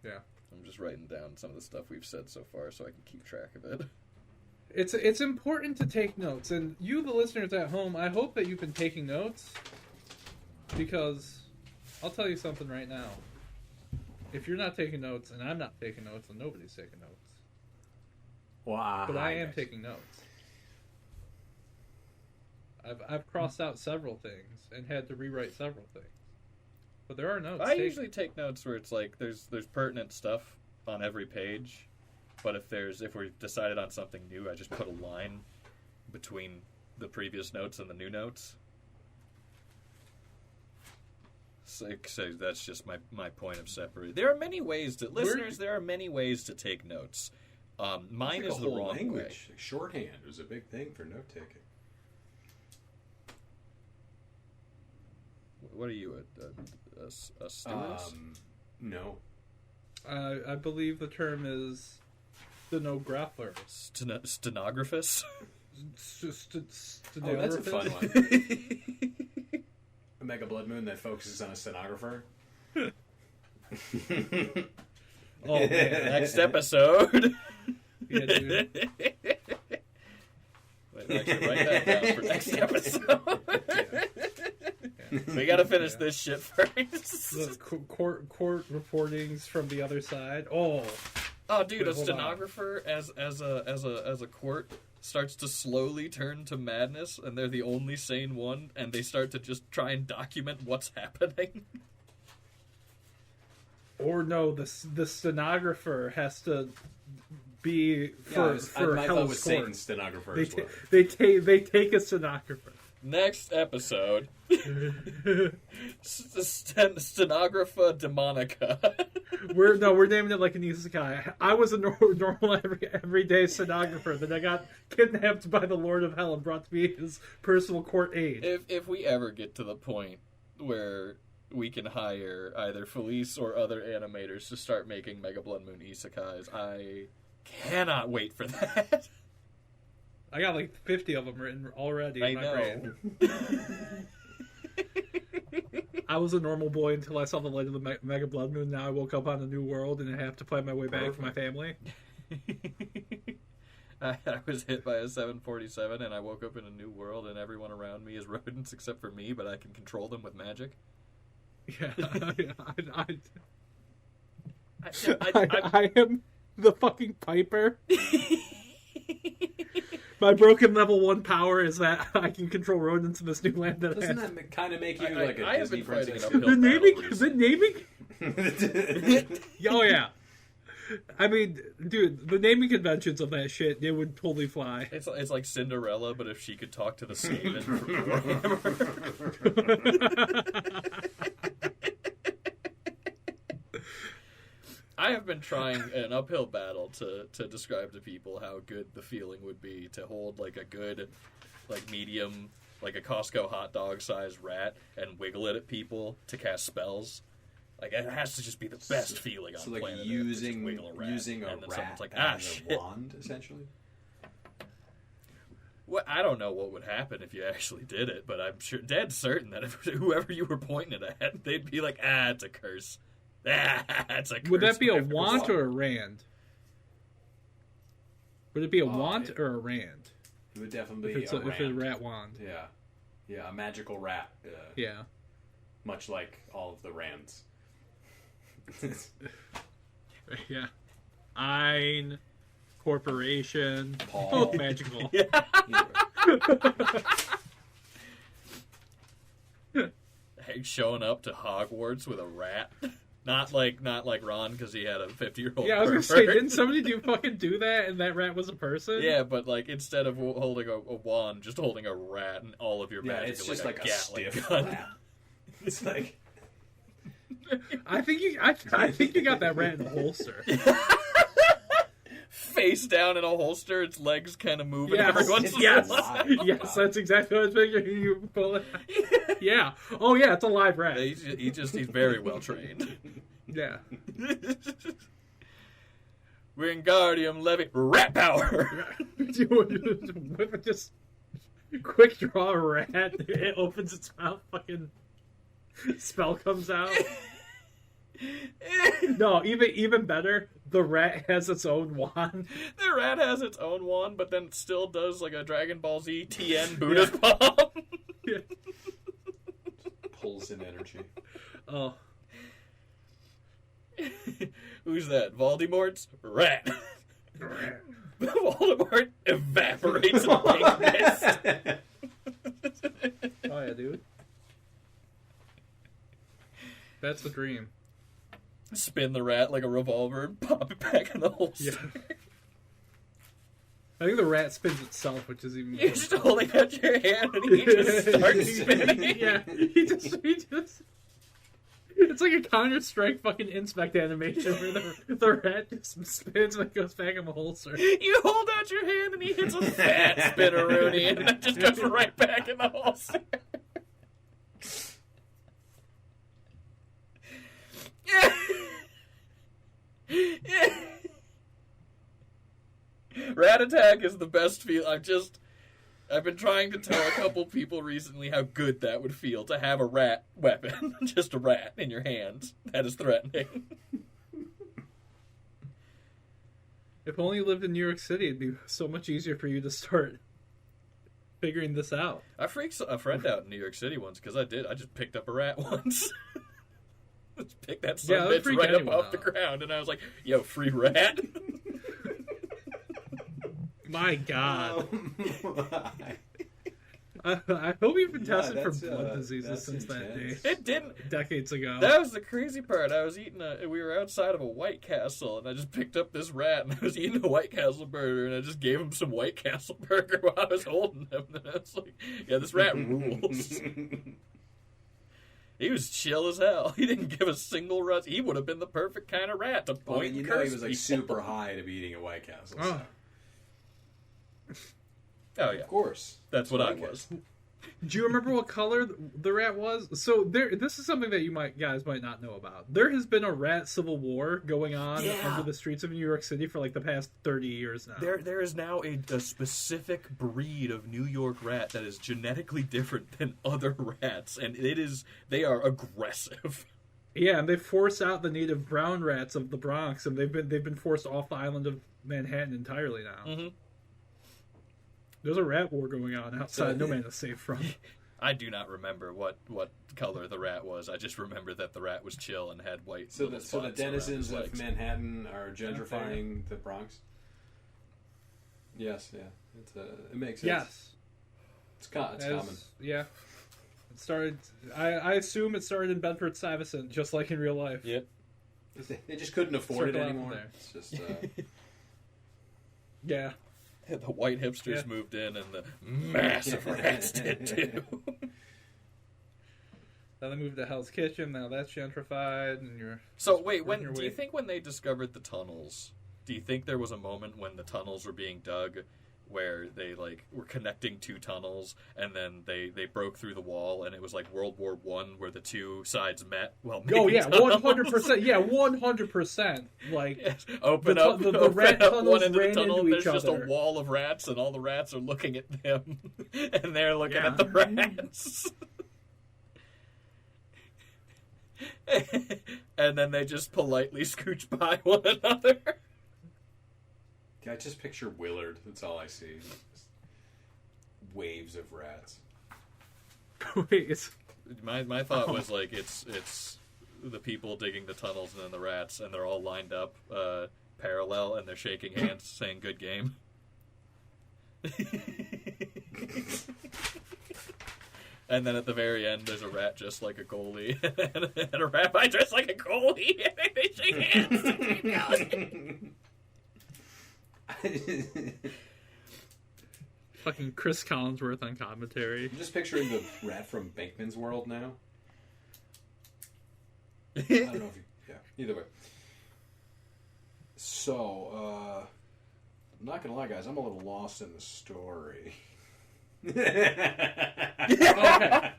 Yeah, I'm just writing down some of the stuff we've said so far so I can keep track of it. It's important to take notes, and you, the listeners at home, I hope that you've been taking notes, because I'll tell you something right now. If you're not taking notes, and I'm not taking notes, then nobody's taking notes. Well, but I am taking notes. I've crossed out several things and had to rewrite several things. But there are notes. I usually take notes where it's like there's pertinent stuff on every page, but if we've decided on something new, I just put a line between the previous notes and the new notes. So that's just my point of separate. There are many ways to listeners. There are many ways to take notes. Mine is the wrong language. Way. Shorthand was a big thing for note taking. What are you, a stewardess? No. I believe the term is stenographer. Stenographist? Oh, that's a fun one. A Mega Blood Moon that focuses on a stenographer. Oh, man. Next episode. Yeah, dude. Wait, actually, write that down for next episode. Yeah. We gotta finish this shit first. The court reportings from the other side. Oh, dude, a stenographer as a court starts to slowly turn to madness, and they're the only sane one, and they start to just try and document what's happening. Or no, the stenographer has to be for Hell's Court. Stenographer They as well. They take a stenographer. Next episode, Stenographer Demonica. We're naming it like an isekai. I was a normal everyday stenographer. Then I got kidnapped by the Lord of Hell and brought to be his personal court aide. If we ever get to the point where we can hire either Felice or other animators to start making Mega Blood Moon isekais, I cannot wait for that. I got like 50 of them written already in my brain. I was a normal boy until I saw the light of the Mega Blood Moon. Now I woke up on a new world and I have to find my way back to my family. I was hit by a 747 and I woke up in a new world and everyone around me is rodents except for me, but I can control them with magic. Yeah, I am the fucking Piper. My broken level 1 power is that I can control rodents in this new land. Doesn't that kind of make you like a Disney princess? The naming. Oh yeah. I mean, dude, the naming conventions of that shit, it would totally fly. It's like Cinderella, but if she could talk to the Skaven from I have been trying an uphill battle to describe to people how good the feeling would be to hold like a good, like medium, like a Costco hot dog sized rat and wiggle it at people to cast spells. Like it has to just be the best feeling on planet Earth. Using a rat like, as a wand, essentially. Well, I don't know what would happen if you actually did it, but I'm sure, dead certain that if whoever you were pointing it at, they'd be like, it's a curse. It's a curse. Would that be a want or a rand? Would it be a want or a rand? It would definitely be if it's a rat wand. Yeah, a magical rat. Yeah. Much like all of the rands. Yeah. Ein Corporation. Paul. Both magical. Hey, showing up to Hogwarts with a rat. Not like Ron because he had a 50-year-old. Yeah, I was gonna say, didn't somebody do that and that rat was a person? Yeah, but like instead of holding a wand, just holding a rat and all of your magic. It's just like a Gatling stiff gun. rat. It's like. I think you got that rat in the holster. Face down in a holster, its legs kind of moving every once in a while. Yes, that's exactly what I was figuring. You pull it. Yeah. Oh, yeah, it's a live rat. He's very well trained. Yeah. Wingardium Levy, rat power. Just quick draw a rat. It opens its mouth. Fucking spell comes out. No, even better. The rat has its own wand. The rat has its own wand, but then it still does like a Dragon Ball Z TN Buddhist palm. Yeah. Pulls in energy. Oh. Who's that? Voldemort's rat. Voldemort evaporates in pink mist. Oh yeah, dude. That's the dream. Spin the rat like a revolver and pop it back in the holster. Yeah. I think the rat spins itself, which is even more. You're just holding out your hand and he just starts spinning. Yeah, he just. It's like a Counter-Strike fucking inspect animation where the rat just spins and goes back in the holster. You hold out your hand and he hits a fat spinneroonie and it just goes right back in the holster. Rat attack is the best feel. I've been trying to tell a couple people recently how good that would feel to have a rat weapon, just a rat in your hands. That is threatening. If only you lived in New York City, it'd be so much easier for you to start figuring this out. I freaked a friend out in New York City once because I did. I just picked up a rat once. Just picked that son of a bitch right up off the ground, and I was like, "Yo, free rat." My God. I hope you've been tested for blood diseases since that day. It didn't. Decades ago. That was the crazy part. I was we were outside of a White Castle, and I just picked up this rat, and I was eating a White Castle burger, and I just gave him some White Castle burger while I was holding him, and I was like, yeah, this rat rules. He was chill as hell. He didn't give a single rust. He would have been the perfect kind of rat to point and curse he was like super high to be eating a White Castle. So. Oh, yeah. Of course. That's what I was. Do you remember what color the rat was? So this is something that you guys might not know about. There has been a rat civil war going on under the streets of New York City for like the past 30 years now. There is now a specific breed of New York rat that is genetically different than other rats, and they are aggressive. Yeah, and they force out the native brown rats of the Bronx, and they've been forced off the island of Manhattan entirely now. Mm-hmm. There's a rat war going on outside no man is safe from. I do not remember what color the rat was. I just remember that the rat was chill and had white. So the denizens of Manhattan are gentrifying the Bronx. Yes, yeah, it makes sense. Yes, it's common. Yeah, it started. I assume it started in Bedford-Stuyvesant, just like in real life. Yep. They just couldn't afford it anymore. It's just. Yeah. The white hipsters moved in, and the massive rats did too. Then they moved to Hell's Kitchen. Now that's gentrified, and you're. So wait, do you think when they discovered the tunnels, do you think there was a moment when the tunnels were being dug, where they were connecting two tunnels, and then they broke through the wall, and it was like World War I, where the two sides met? Well, 100%. Yeah, 100%. Yes. Open up one end of the tunnel, and there's just other. a wall of rats, and all the rats are looking at them, and they're looking at the rats. And then they just politely scooch by one another. I just picture Willard. That's all I see. Just waves of rats. Wait, my thought was it's the people digging the tunnels and then the rats, and they're all lined up parallel, and they're shaking hands, saying "good game." And then at the very end, there's a rat just like a goalie, and a rabbi dressed like a goalie, and they shake hands and keep going. Fucking Chris Collinsworth on commentary. I'm just picturing the rat from Bankman's World now. I don't know if you... Yeah, either way. So, I'm not gonna lie, guys, I'm a little lost in the story.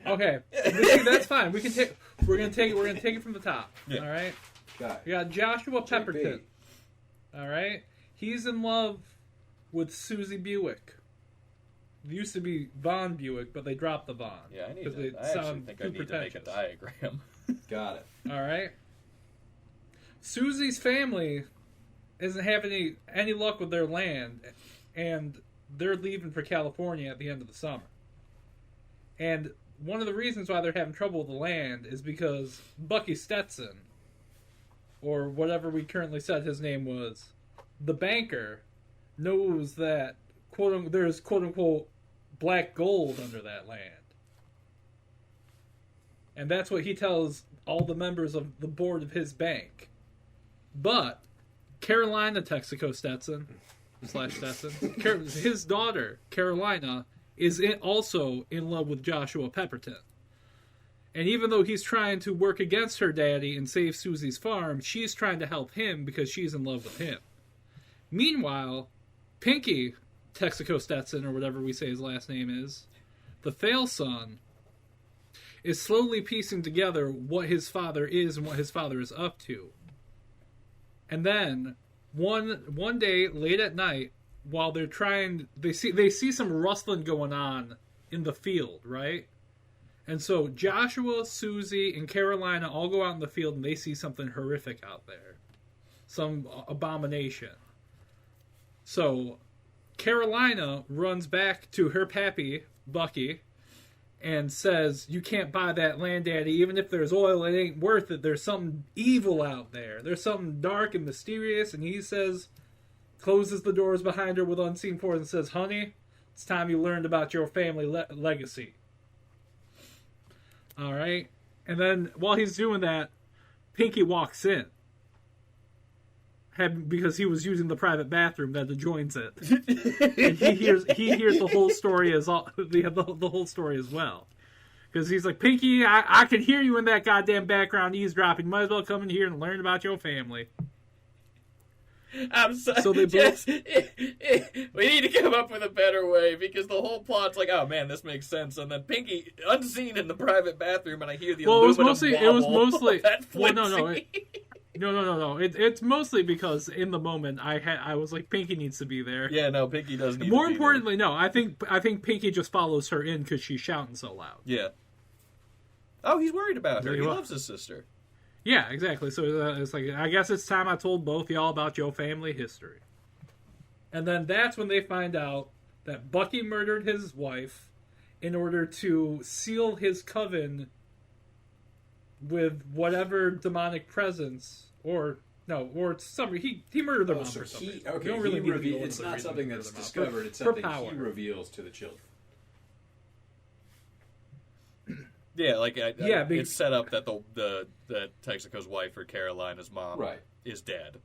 Okay. See, that's fine. We're gonna take it from the top. Yeah. All right. We got Joshua Pepperton. All right. He's in love with Susie Buick. It used to be Von Buick, but they dropped the Von. Yeah, I actually think I need to make a diagram. Got it. All right. Susie's family isn't having any luck with their land, and they're leaving for California at the end of the summer. And one of the reasons why they're having trouble with the land is because Bucky Stetson, or whatever we currently said his name was, the banker, knows that there's quote-unquote black gold under that land. And that's what he tells all the members of the board of his bank. But Carolina Texaco Stetson his daughter, Carolina, is also in love with Joshua Pepperton. And even though he's trying to work against her daddy and save Susie's farm, she's trying to help him because she's in love with him. Meanwhile, Pinky Texaco Stetson, or whatever we say his last name is, the Thale son, is slowly piecing together what his father is and what his father is up to. And then one day late at night, while they're trying, they see some rustling going on in the field, right? And so Joshua, Susie, and Carolina all go out in the field and they see something horrific out there, some abomination. So Carolina runs back to her pappy, Bucky, and says, "You can't buy that land, Daddy. Even if there's oil, it ain't worth it. There's something evil out there. There's something dark and mysterious." And he says, closes the doors behind her with unseen force and says, "Honey, it's time you learned about your family legacy." All right? And then while he's doing that, Pinky walks in. Because he was using the private bathroom that adjoins it, and he hears the whole story the whole story as well, because he's like, "Pinky, I can hear you in that goddamn background eavesdropping. Might as well come in here and learn about your family." I'm sorry. So they both. We need to come up with a better way, because the whole plot's like, "Oh man, this makes sense," and then Pinky unseen in the private bathroom, and I hear the aluminum it was mostly. Well, No. It's mostly because in the moment I was like, Pinky needs to be there. Yeah, no, Pinky does need. More to be importantly, there. No, I think Pinky just follows her in because she's shouting so loud. Yeah. Oh, he's worried about her. He loves his sister. Yeah, exactly. So it's like, I guess it's time I told both y'all about your family history. And then that's when they find out that Bucky murdered his wife in order to seal his coven with whatever demonic presence, or some he murdered their mom for some reason. Okay, it's not something that's discovered; it's something he reveals to the children. Yeah, it's set up that the Texaco's wife, or Carolina's mom, is dead,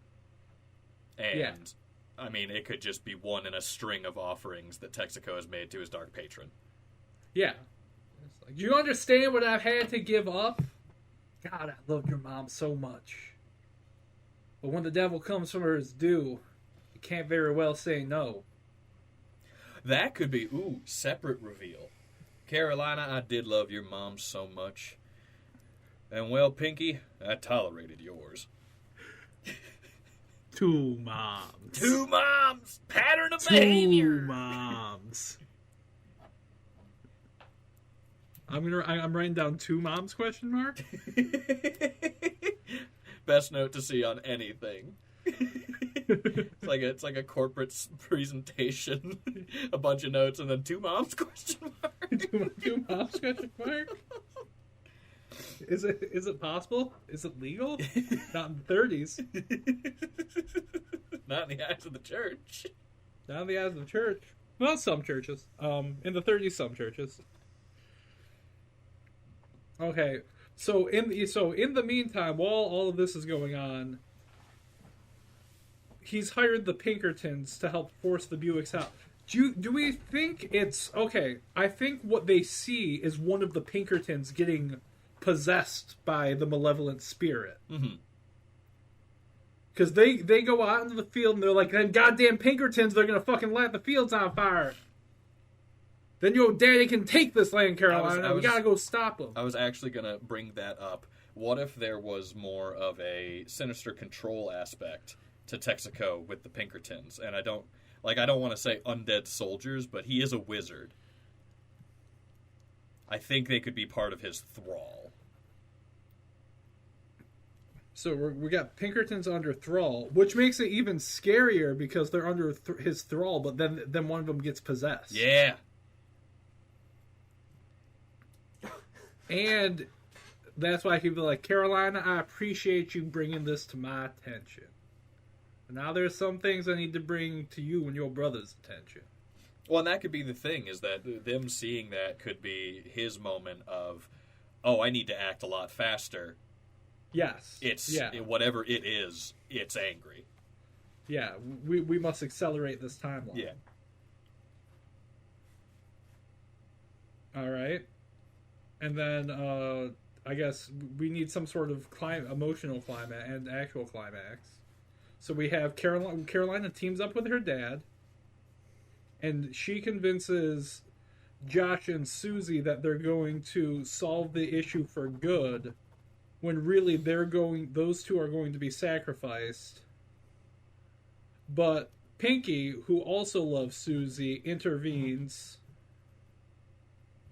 and I mean, it could just be one in a string of offerings that Texaco has made to his dark patron. Yeah, it's like, do you understand what I've had to give up? God, I loved your mom so much. But when the devil comes from her due, you can't very well say no. That could be, separate reveal. Carolina, I did love your mom so much. And well, Pinky, I tolerated yours. Two moms. Two moms! Pattern of behavior! Two moms. I'm writing down two moms, question mark? Best note to see on anything. It's like a corporate presentation. A bunch of notes and then two moms, question mark. Two moms, question mark? Is it possible? Is it legal? Not in the 30s. Not in the eyes of the church. Not in the eyes of the church. Well, some churches. In the 30s, some churches. Okay, so in the meantime, while all of this is going on, he's hired the Pinkertons to help force the Buicks out. Do we think it's okay? I think what they see is one of the Pinkertons getting possessed by the malevolent spirit. Mm-hmm. Because they go out into the field and they're like, "Them goddamn Pinkertons, they're gonna fucking light the fields on fire." then your daddy can take this land, Carolina. We gotta go stop him. I was actually gonna bring that up. What if there was more of a sinister control aspect to Texaco with the Pinkertons? And I don't want to say undead soldiers, but he is a wizard. I think they could be part of his thrall. So we got Pinkertons under thrall, which makes it even scarier because they're under his thrall, but then one of them gets possessed. Yeah. And that's why I can be like, Carolina, I appreciate you bringing this to my attention. Now there's some things I need to bring to you and your brother's attention. Well, and that could be the thing, is that them seeing that could be his moment of, oh, I need to act a lot faster. Yes. Whatever it is, it's angry. Yeah, we must accelerate this timeline. Yeah. All right. And then, I guess we need some sort of emotional climax and actual climax. So we have Carolina teams up with her dad, and she convinces Josh and Susie that they're going to solve the issue for good, when really those two are going to be sacrificed. But Pinky, who also loves Susie, intervenes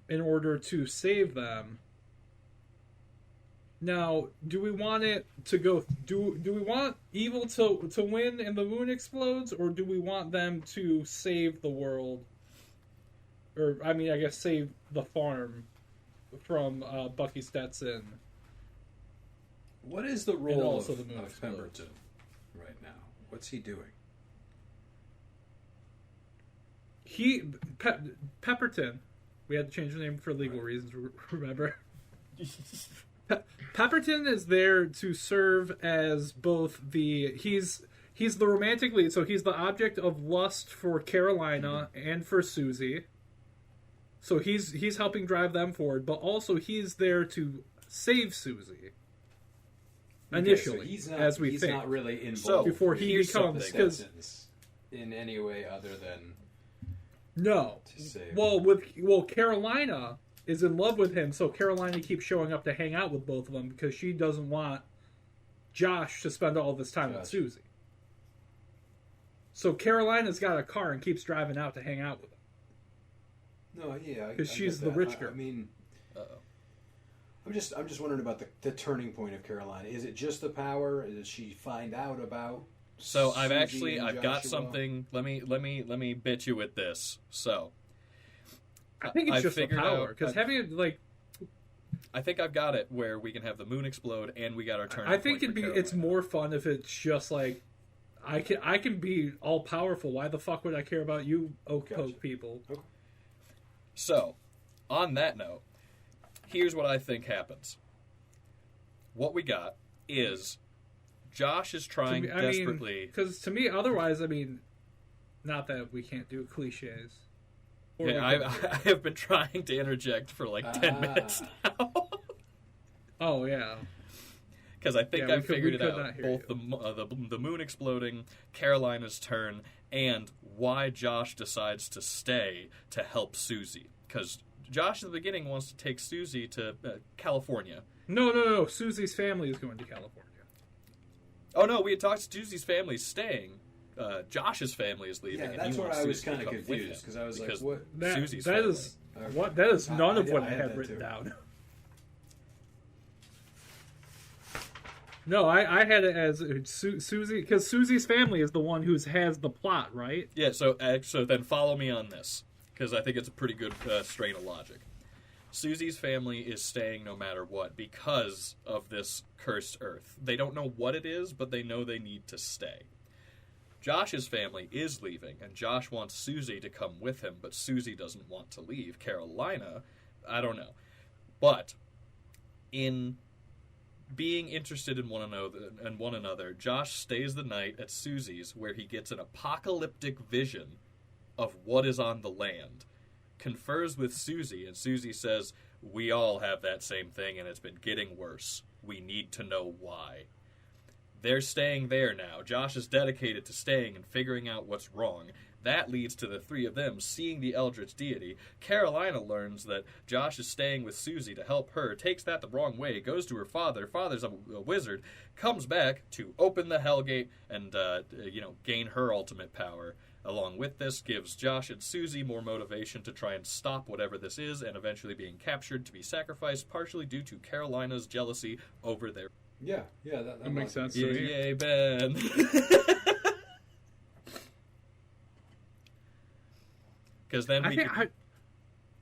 in order to save them. Now, do we want it to go? Do we want evil to win and the moon explodes, or do we want them to save the world? Or, I mean, I guess save the farm from Bucky Stetson. What is the role of Pemberton right now? What's he doing? Pepperton. We had to change the name for legal reasons, remember? Pepperton is there to serve as both he's the romantic lead, so he's the object of lust for Carolina and for Susie. So he's helping drive them forward, but also he's there to save Susie. Initially, so as we he's think, not really involved before he becomes in any way other than no. Carolina is in love with him, so Carolina keeps showing up to hang out with both of them because she doesn't want Josh to spend all this time with Susie. So Carolina's got a car and keeps driving out to hang out with him. No, yeah, because she's the rich girl. I mean, I'm just wondering about the turning point of Carolina. Is it just the power? Does she find out about? So I've got something. Let me bitch you with this. So. I think it's just the power, because having it, like... I think I've got it where we can have the moon explode and we got our turn. I think it's more fun if it's just like, I can be all powerful. Why the fuck would I care about you Oak people? Okay. So, on that note, here's what I think happens. What we got is Josh is trying desperately... Because to me, otherwise, I mean, not that we can't do cliches. Yeah, I have been trying to interject for like 10 minutes now. Oh, yeah. Because I think I figured it out. Both the moon exploding, Carolina's turn, and why Josh decides to stay to help Susie. Because Josh at the beginning wants to take Susie to California. No. Susie's family is going to California. Oh, no, we had talked to Susie's family staying. Josh's family is leaving. Yeah, that's where I was kind of confused because I was like, "What?" Susie's that family. That is none of what I had written down. No, I had it as Susie, because Susie's family is the one who has the plot, right? Yeah. So then follow me on this, because I think it's a pretty good strain of logic. Susie's family is staying no matter what because of this cursed earth. They don't know what it is, but they know they need to stay. Josh's family is leaving, and Josh wants Susie to come with him, but Susie doesn't want to leave. Carolina, I don't know. But in being interested in one another, Josh stays the night at Susie's, where he gets an apocalyptic vision of what is on the land, confers with Susie, and Susie says, "We all have that same thing, and it's been getting worse. We need to know why." They're staying there now. Josh is dedicated to staying and figuring out what's wrong. That leads to the three of them seeing the Eldritch deity. Carolina learns that Josh is staying with Susie to help her, takes that the wrong way, goes to her father. Father's a wizard, comes back to open the Hellgate and, gain her ultimate power. Along with this, gives Josh and Susie more motivation to try and stop whatever this is and eventually being captured to be sacrificed, partially due to Carolina's jealousy over their... Yeah, that makes sense to me. Yay, Ben. Because then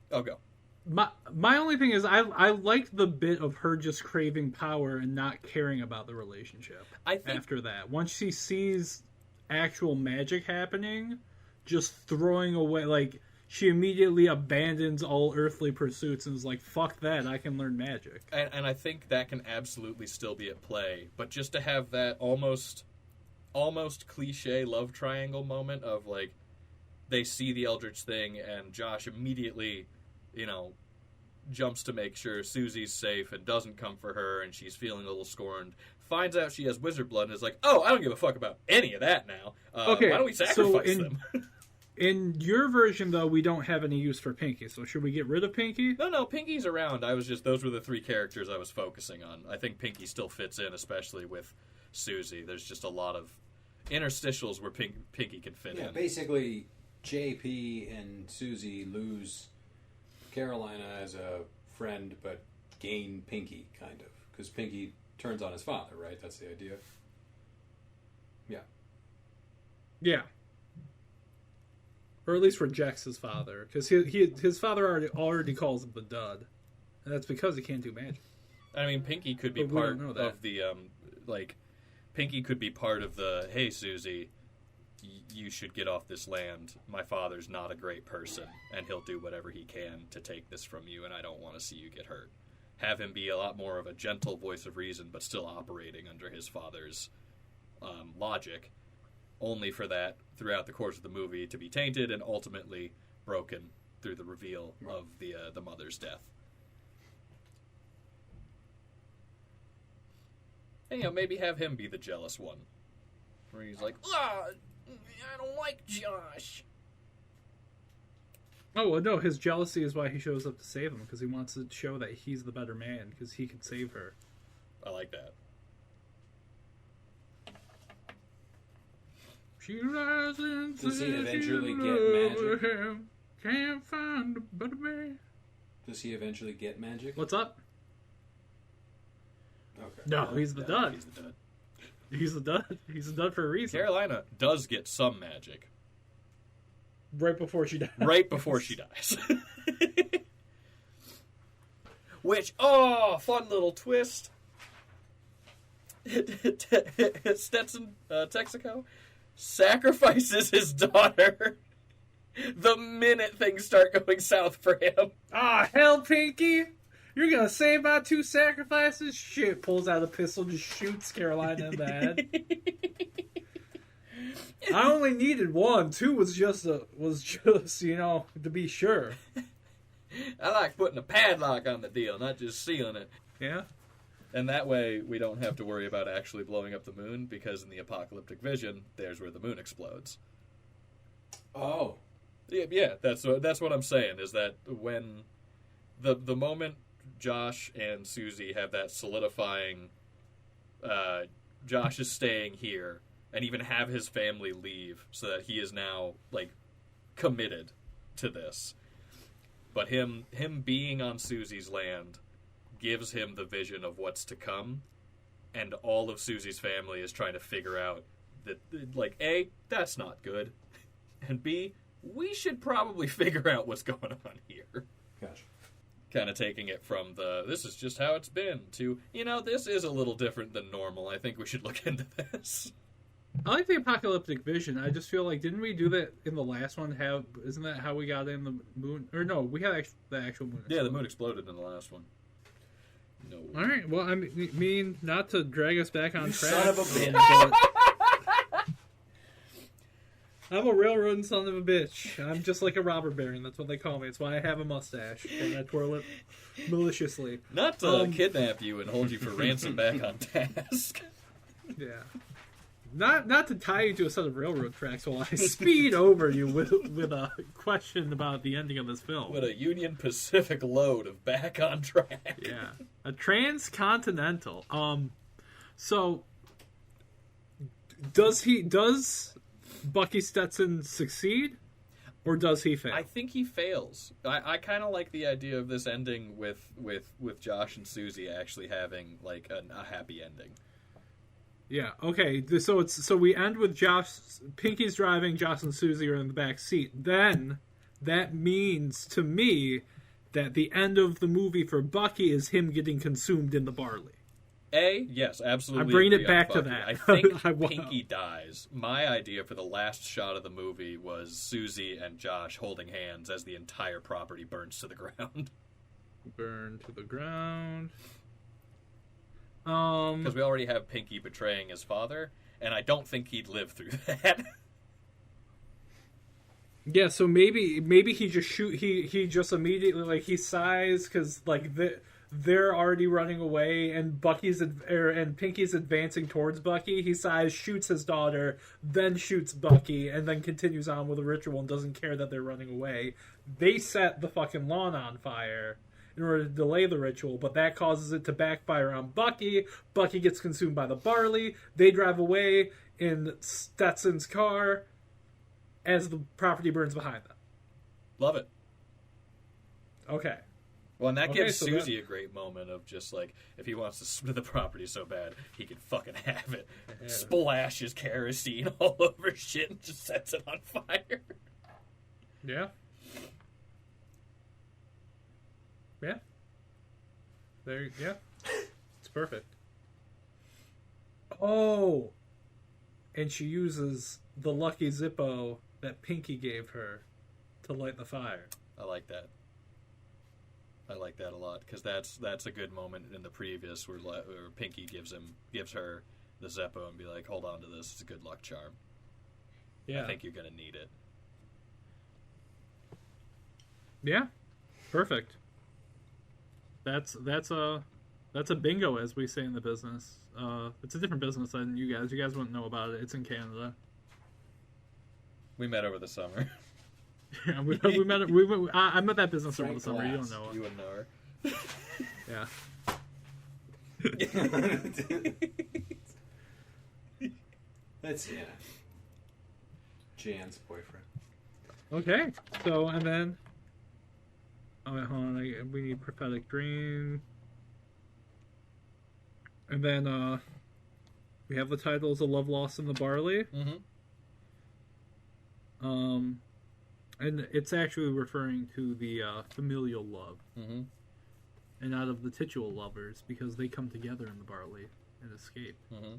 go. My only thing is I liked the bit of her just craving power and not caring about the relationship. I think after that, once she sees actual magic happening, just throwing away, like, she immediately abandons all earthly pursuits and is like, fuck that, I can learn magic. And I think that can absolutely still be at play, but just to have that almost cliche love triangle moment of, like, they see the Eldritch thing and Josh immediately, jumps to make sure Susie's safe and doesn't come for her, and she's feeling a little scorned, finds out she has wizard blood and is like, oh, I don't give a fuck about any of that now. Okay, why don't we sacrifice them? In your version, though, we don't have any use for Pinky, so should we get rid of Pinky? No, Pinky's around. Those were the three characters I was focusing on. I think Pinky still fits in, especially with Susie. There's just a lot of interstitials where Pinky can fit in. Yeah, basically, JP and Susie lose Carolina as a friend, but gain Pinky, kind of. Because Pinky turns on his father, right? That's the idea. Yeah. Yeah. Or at least rejects his father. Because his father already calls him the dud. And that's because he can't do magic. I mean, Pinky could be part of the, Pinky could be part of the, hey, Susie, you should get off this land. My father's not a great person, and he'll do whatever he can to take this from you, and I don't want to see you get hurt. Have him be a lot more of a gentle voice of reason, but still operating under his father's logic, only for that, throughout the course of the movie, to be tainted and ultimately broken through the reveal of the mother's death. And, maybe have him be the jealous one. Where he's like, I don't like Josh. Oh, well, no, his jealousy is why he shows up to save him, because he wants to show that he's the better man, because he can save her. I like that. She rises. Does he eventually get magic? Can't find a better man. Does he eventually get magic? What's up? Okay. No, he's the dud. He's the dud. He's the dud. He's the dud for a reason. Carolina does get some magic. Right before she dies. Right before she dies. Which, fun little twist. Stetson, Texaco, sacrifices his daughter the minute things start going south for him. Hell, Pinky! You're gonna save my 2 sacrifices? Shit, pulls out a pistol, just shoots Carolina in the head. I only needed 1. 2 was just to be sure. I like putting a padlock on the deal, not just sealing it. Yeah. And that way we don't have to worry about actually blowing up the moon, because in the apocalyptic vision, there's where the moon explodes. Oh. Yeah, that's what I'm saying, is that when the moment Josh and Susie have that solidifying, Josh is staying here, and even have his family leave so that he is now, like, committed to this. But him being on Susie's land gives him the vision of what's to come, and all of Susie's family is trying to figure out that, like, A, that's not good, and B, we should probably figure out what's going on here. Gotcha. Kind of taking it from this is just how it's been, to, this is a little different than normal. I think we should look into this. I like the apocalyptic vision. I just feel like, didn't we do that in the last one? Isn't that how we got in the moon? Or no, we had the actual moon. Yeah, the moon exploded in the last one. No. All right. Well, I mean, not to drag us back on track. Son of a bitch. I'm a railroading son of a bitch. I'm just like a robber baron. That's what they call me. It's why I have a mustache and I twirl it maliciously. Not to kidnap you and hold you for ransom back on task. Yeah. Not to tie you to a set of railroad tracks while I speed over you with a question about the ending of this film. With a Union Pacific load of Back on Track. Yeah. A transcontinental. So does Bucky Stetson succeed? Or does he fail? I think he fails. I kind of like the idea of this ending with Josh and Susie actually having like a happy ending. Yeah. Okay. So we end with Josh. Pinky's driving. Josh and Susie are in the back seat. Then that means to me that the end of the movie for Bucky is him getting consumed in the barley. Yes, absolutely. I'm bringing it back to that. I think Pinky dies. My idea for the last shot of the movie was Susie and Josh holding hands as the entire property burns to the ground. Burn to the ground. Because we already have Pinky betraying his father, and I don't think he'd live through that. Yeah, so maybe he just he just immediately like he sighs because like they're already running away and and Pinky's advancing towards Bucky. He sighs, shoots his daughter, then shoots Bucky, and then continues on with the ritual and doesn't care that they're running away. They set the fucking lawn on fire in order to delay the ritual, but that causes it to backfire on Bucky. Bucky gets consumed by the barley. They drive away in Stetson's car as the property burns behind them. Love it. Okay. Well, and that gives Susie a great moment of just like, if he wants to split the property so bad, he can fucking have it. Yeah. Splashes kerosene all over shit and just sets it on fire. Yeah. Yeah. Yeah. It's perfect. Oh! And she uses the lucky Zippo that Pinky gave her to light the fire. I like that. I like that a lot because that's a good moment in the previous where Pinky gives her the Zeppo and be like, hold on to this, it's a good luck charm. Yeah, I think you're gonna need it. Yeah, perfect. That's a bingo, as we say in the business. It's a different business than you guys. You guys wouldn't know about it. It's in Canada. We met over the summer. Yeah, we met. I met that business over the summer. You don't know her. You wouldn't know her. Yeah. That's Jan's boyfriend. Okay. So and then. Oh wait, hold on. We need prophetic dream. And then we have the titles of Love Lost in the Barley. Mm-hmm. And it's actually referring to the familial love. Mm-hmm. And not of the titular lovers, because they come together in the barley and escape. Mm-hmm.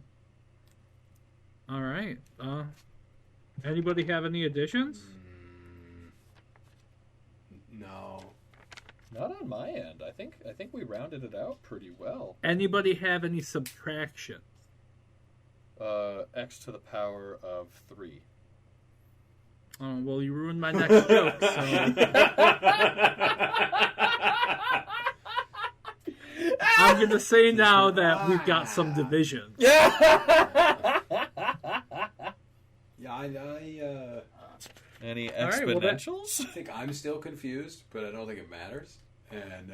All right. Anybody have any additions? No. Not on my end. I think we rounded it out pretty well. Anybody have any subtraction? X to the power of 3. Oh, well, you ruined my next joke, so... I'm going to say now that we've got some division. Yeah, Any exponentials? I think I'm still confused, but I don't think it matters. And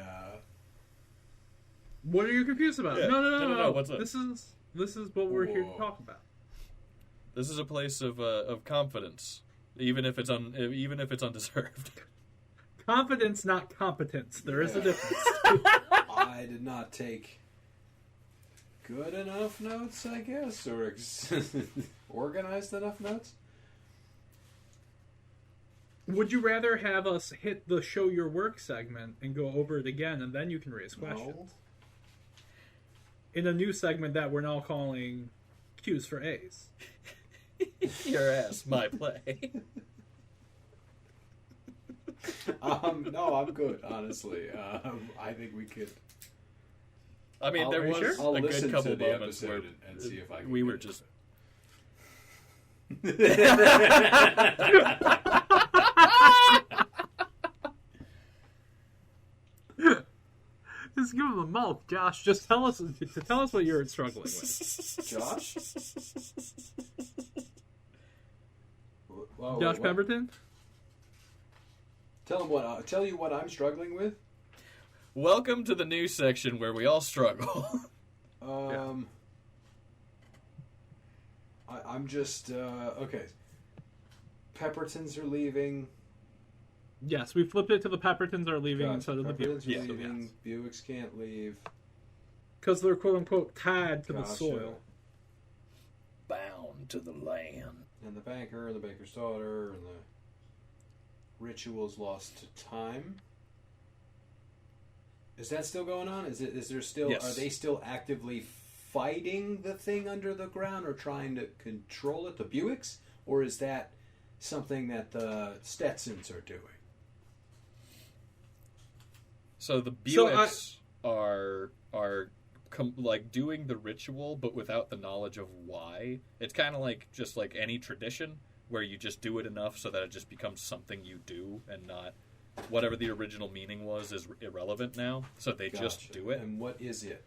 what are you confused about? Yeah. No. What's up? This is what we're here to talk about. This is a place of confidence, even if it's undeserved. Confidence, not competence. There is a difference. I did not take good enough notes, I guess, or organized enough notes. Would you rather have us hit the show your work segment and go over it again, and then you can raise questions? No. In a new segment that we're now calling Q's for A's. Your ass, my play. No, I'm good, honestly. I think we could... I mean, there was I'll a good couple to the moments where and see if I can we were just... Just give him a mouth, Josh. Just tell us what you're struggling with. Josh? Josh Pemberton? Tell you what I'm struggling with. Welcome to the news section where we all struggle. I'm just okay. Peppertons are leaving. Yes, we flipped it to the Peppertons are leaving instead of the Buicks. Peppertons are leaving. Buicks can't leave because they're quote unquote tied to the soil, bound to the land. And the banker and the banker's daughter and the rituals lost to time. Is that still going on? Is there still? Yes. Are they still actively fighting the thing under the ground or trying to control it, the Buicks, or is that something that the Stetsons are doing? So the Buicks are like doing the ritual, but without the knowledge of why. It's kind of like just like any tradition where you just do it enough so that it just becomes something you do and not whatever the original meaning was is irrelevant now. So they just do it. And what is it?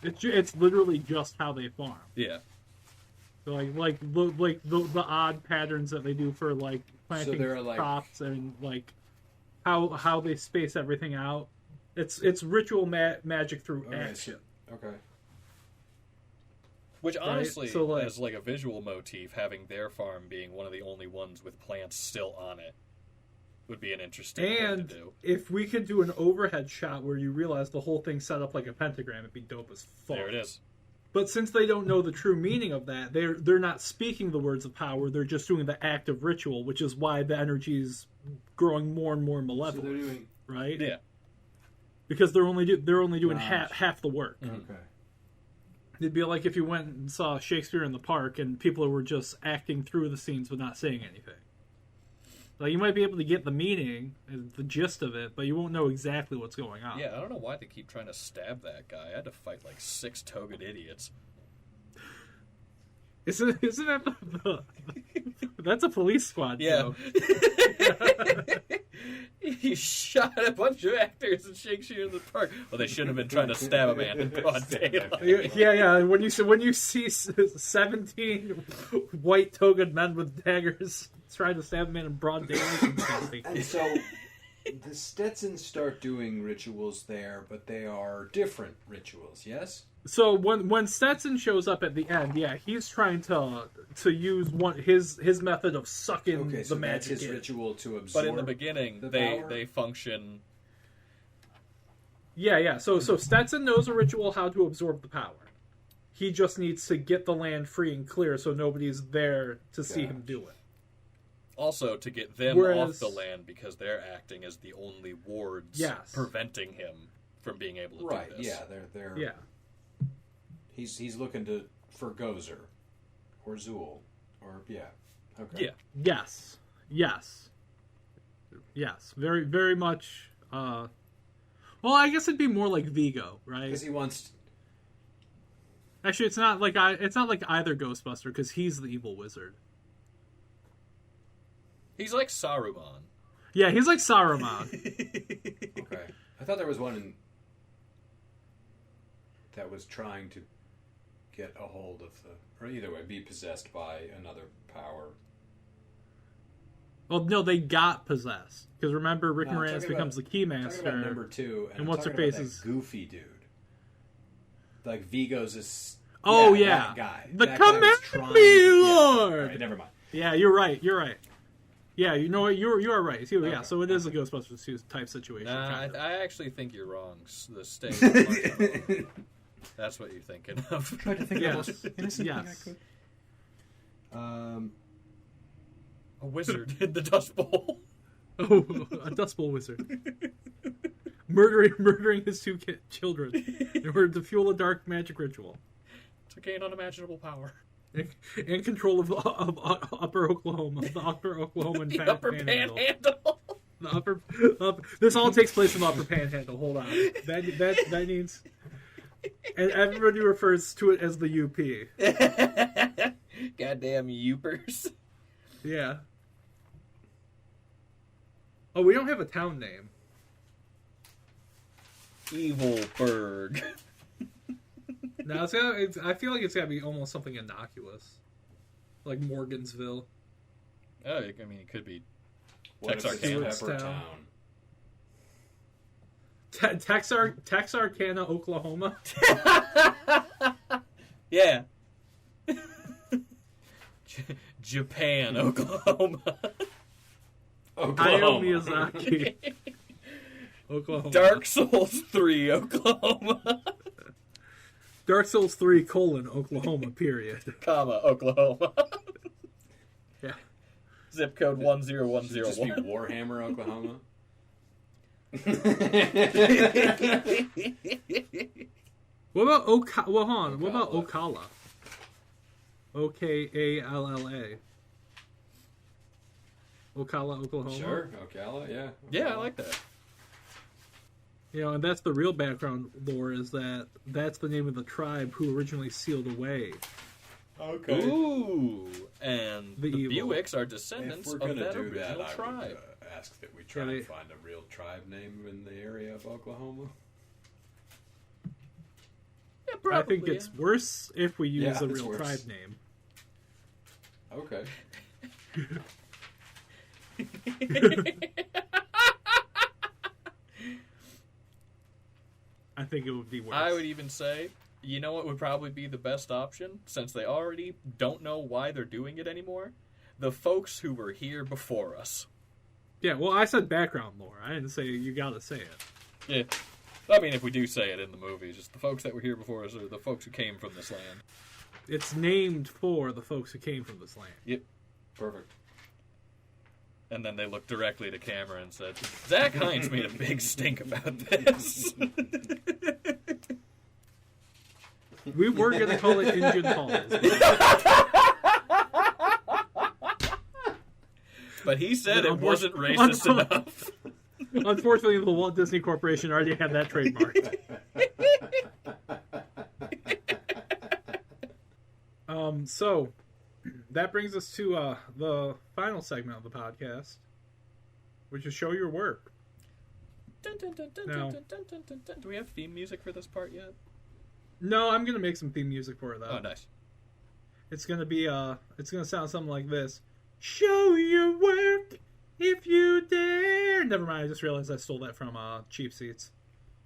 It's literally just how they farm. Yeah. Like the odd patterns that they do for like planting crops and like how they space everything out. It's ritual magic through action. Okay. Which honestly, as like a visual motif, having their farm being one of the only ones with plants still on it would be an interesting thing to do. If we could do an overhead shot where you realize the whole thing's set up like a pentagram, it'd be dope as fuck. There it is. But since they don't know the true meaning of that, they're not speaking the words of power. They're just doing the act of ritual, which is why the energy's growing more and more malevolent. So they're doing right? Yeah. Because they're only doing half the work. Mm-hmm. Okay. It'd be like if you went and saw Shakespeare in the park and people were just acting through the scenes but not saying anything. Like, you might be able to get the meaning, the gist of it, but you won't know exactly what's going on. Yeah, I don't know why they keep trying to stab that guy. I had to fight like 6 togaed idiots. Isn't that that's a police squad? Yeah. He shot a bunch of actors in Shakespeare in the Park. Well, they shouldn't have been trying to stab a man in broad daylight. Yeah. When you see 17 white togaed men with daggers trying to stab a man in broad daylight, and so the Stetsons start doing rituals there, but they are different rituals. Yes. So when Stetson shows up at the end, he's trying to use his method of sucking the magic. That's his ritual to absorb. But in the beginning, they function. Yeah. So Stetson knows a ritual how to absorb the power. He just needs to get the land free and clear, so nobody's there to see him do it. Also, to get them off the land because they're acting as the only wards preventing him from being able to do this. Yeah, they're He's looking for Gozer or Zool okay. Yeah. Yes. Very, very much. Well, I guess it'd be more like Vigo, right? Because he wants. Actually, it's not like either Ghostbuster because he's the evil wizard. He's like Saruman. Yeah, he's like Saruman. Okay, I thought there was one that was trying to get a hold of or either way, be possessed by another power. Well, no, they got possessed. Because remember, Rick Moranis becomes the Keymaster. I'm talking about number 2, and what's her face is goofy dude. Like Vigo's is. Oh yeah, that guy. The command me, Lord. All right, never mind. Yeah, you're right. Yeah, you know what? You are right. See, yeah, so it is a Ghostbusters type situation. Nah, I actually think you're wrong. The state. That's what you're thinking of. Tried to think of the most innocent thing I could. A wizard in the Dust Bowl. Oh, a Dust Bowl wizard. Murdering his 2 children in order to fuel a dark magic ritual. To gain unimaginable power. And control of Upper Oklahoma. The Upper Oklahoma the Upper Panhandle. The this all takes place in the Upper Panhandle. Hold on. That needs... And everybody refers to it as the UP. Goddamn Upers. Yeah. Oh, we don't have a town name. Evilburg. No, I feel like it's got to be almost something innocuous. Like Morgansville. Oh, I mean, it could be What if it's Texarkana. Peppertown? Texarkana, Oklahoma. Yeah. Japan, Oklahoma. Hayao Miyazaki. Oklahoma. Dark Souls 3, Oklahoma. Dark Souls 3, Oklahoma, period. Comma, Oklahoma. Yeah. Zip code 10101. Should it just be Warhammer, Oklahoma? What about What about Ocala? Okalla. Ocala, Oklahoma. Sure, Ocala, yeah. Yeah, I like that. You know, and that's the real background lore, is that's the name of the tribe who originally sealed away. Okay. Ooh, and the evil. Buicks are descendants If we're of going to that do original that, tribe. I would ask that we try and find a real tribe name in the area of Oklahoma. Yeah, probably. I think it's worse if we use a it's real worse. tribe name. Okay. I think it would be worse. I would even say, you know what would probably be the best option, since they already don't know why they're doing it anymore? The folks who were here before us. Yeah, well, I said background lore. I didn't say you gotta say it. Yeah. I mean, if we do say it in the movie, just the folks that were here before us are the folks who came from this land. It's named for the folks who came from this land. Yep. Perfect. And then they looked directly to camera and said, Zach Hines made a big stink about this. We were going to call it Indian Halls. But he said it wasn't racist enough. Unfortunately, the Walt Disney Corporation already had that trademarked. So, that brings us to the final segment of the podcast, which is Show Your Work. Now, Do we have theme music for this part yet? no, I'm going to make some theme music for it, though. Oh, nice. It's going to be, it's going to sound something like this. Show your work if you dare. Never mind, I just realized I stole that from Cheap Seats.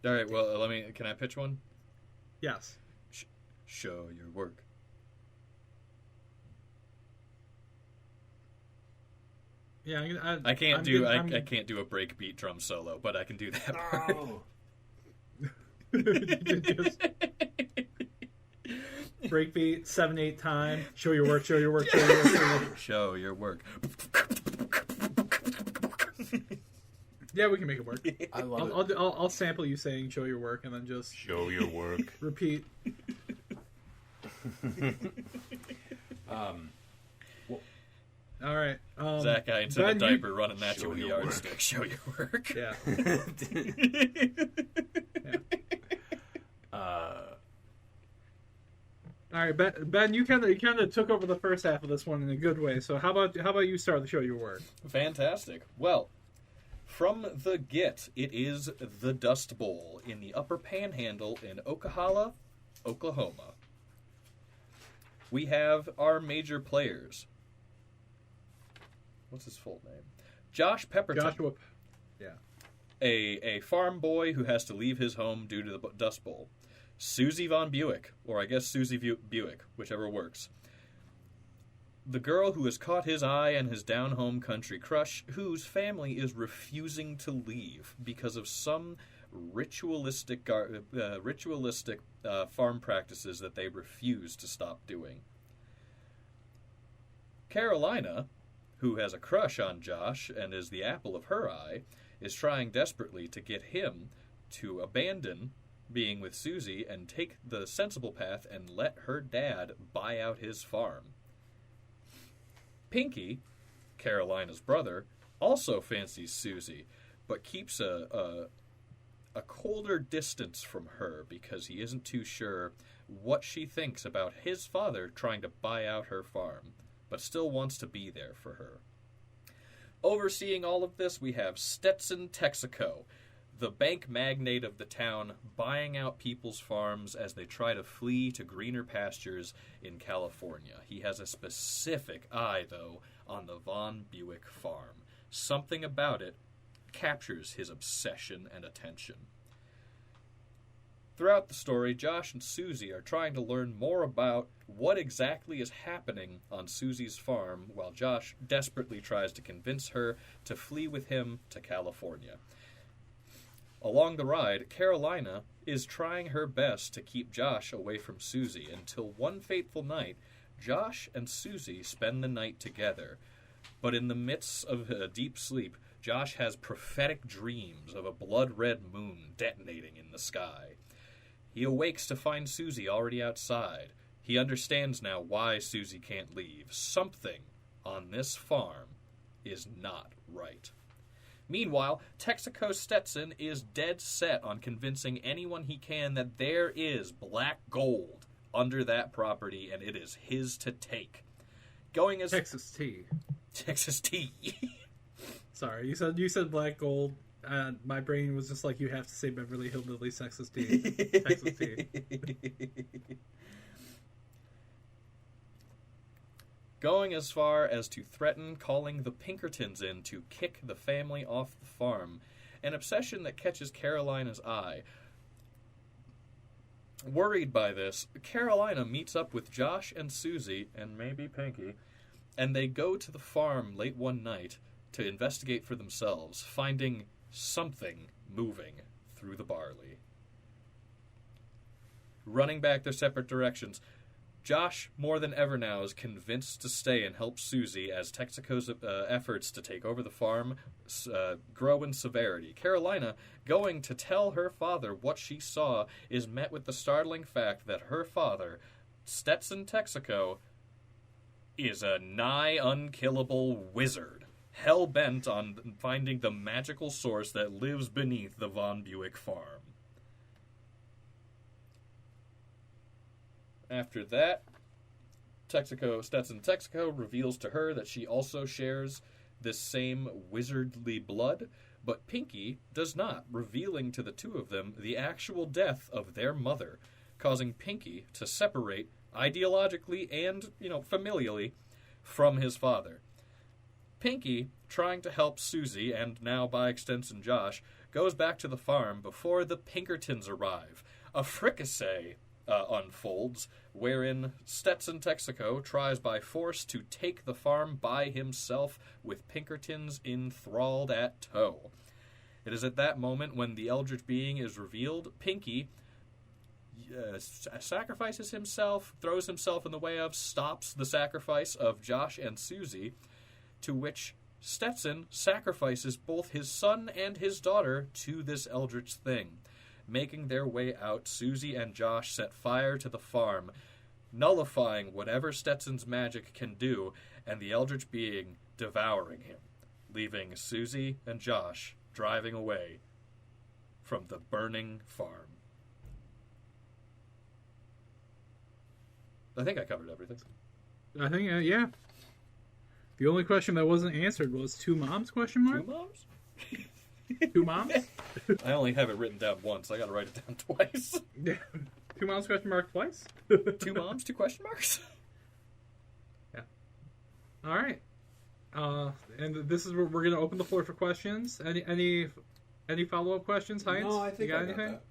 All right, well, can I pitch one? Yes. Show your work. Yeah, I can't do a breakbeat drum solo, but I can do that part. Oh. Just breakbeat, 7/8 time. Show your work. Show your work. Show your work. Show your work. Yeah, we can make it work. I love it. I'll sample you saying "show your work" and then just Show your work. repeat. All right. Zach Hines in a diaper running at you with a yardstick. Show your work. Yeah. All right, Ben, you kind of took over the first half of this one in a good way. So how about you start the Show Your Work? Fantastic. Well, from the get, it is the Dust Bowl in the Upper Panhandle in Ocala, Oklahoma. We have our major players. What's his full name? Josh Pepperton. Joshua. Yeah. A farm boy who has to leave his home due to the Dust Bowl. Susie Von Buick, or I guess Susie Buick, whichever works. The girl who has caught his eye and his down-home country crush, whose family is refusing to leave because of some ritualistic farm practices that they refuse to stop doing. Carolina, who has a crush on Josh and is the apple of her eye, is trying desperately to get him to abandon being with Susie and take the sensible path and let her dad buy out his farm. Pinky, Carolina's brother, also fancies Susie, but keeps a colder distance from her because he isn't too sure what she thinks about his father trying to buy out her farm, but still wants to be there for her. Overseeing all of this, we have Stetson Texaco, the bank magnate of the town, buying out people's farms as they try to flee to greener pastures in California. He has a specific eye, though, on the Von Buick farm. Something about it captures his obsession and attention. Throughout the story, Josh and Susie are trying to learn more about what exactly is happening on Susie's farm, while Josh desperately tries to convince her to flee with him to California. Along the ride, Carolina is trying her best to keep Josh away from Susie until one fateful night, Josh and Susie spend the night together. But in the midst of a deep sleep, Josh has prophetic dreams of a blood-red moon detonating in the sky. He awakes to find Susie already outside. He understands now why Susie can't leave. Something on this farm is not right. Meanwhile, Texaco Stetson is dead set on convincing anyone he can that there is black gold under that property, and it is his to take. Going as Texas tea. Texas tea. Sorry, you said black gold. My brain was just like, you have to say Beverly Hillbillies Texas tea. Texas tea. Going as far as to threaten calling the Pinkertons in to kick the family off the farm, an obsession that catches Carolina's eye. Worried by this, Carolina meets up with Josh and Susie, and maybe Pinky, and they go to the farm late one night to investigate for themselves, finding something moving through the barley. Running back their separate directions, Josh, more than ever now, is convinced to stay and help Susie as Texaco's efforts to take over the farm grow in severity. Carolina, going to tell her father what she saw, is met with the startling fact that her father, Stetson Texaco, is a nigh unkillable wizard, hell-bent on finding the magical source that lives beneath the Von Buick farm. After that, Stetson Texaco reveals to her that she also shares this same wizardly blood, but Pinky does not, revealing to the two of them the actual death of their mother, causing Pinky to separate ideologically and, familially from his father. Pinky, trying to help Susie, and now by extension Josh, goes back to the farm before the Pinkertons arrive. A fricassee unfolds, wherein Stetson Texaco tries by force to take the farm by himself, with Pinkertons enthralled at tow. It is at that moment, when the eldritch being is revealed, Pinky sacrifices himself, throws himself in the way of, stops the sacrifice of Josh and Susie, to which Stetson sacrifices both his son and his daughter to this eldritch thing. Making their way out, Susie and Josh set fire to the farm, nullifying whatever Stetson's magic can do, and the eldritch being devouring him, leaving Susie and Josh driving away from the burning farm. I think I covered everything. I think, yeah. The only question that wasn't answered was two moms, question mark? Two moms? Two moms? I only have it written down once. I gotta write it down twice. Two moms, question mark, twice? Two moms, two question marks? Yeah. All right. And this is where we're gonna open the floor for questions. Any follow-up questions, Heinz? No, I think you got I anything? got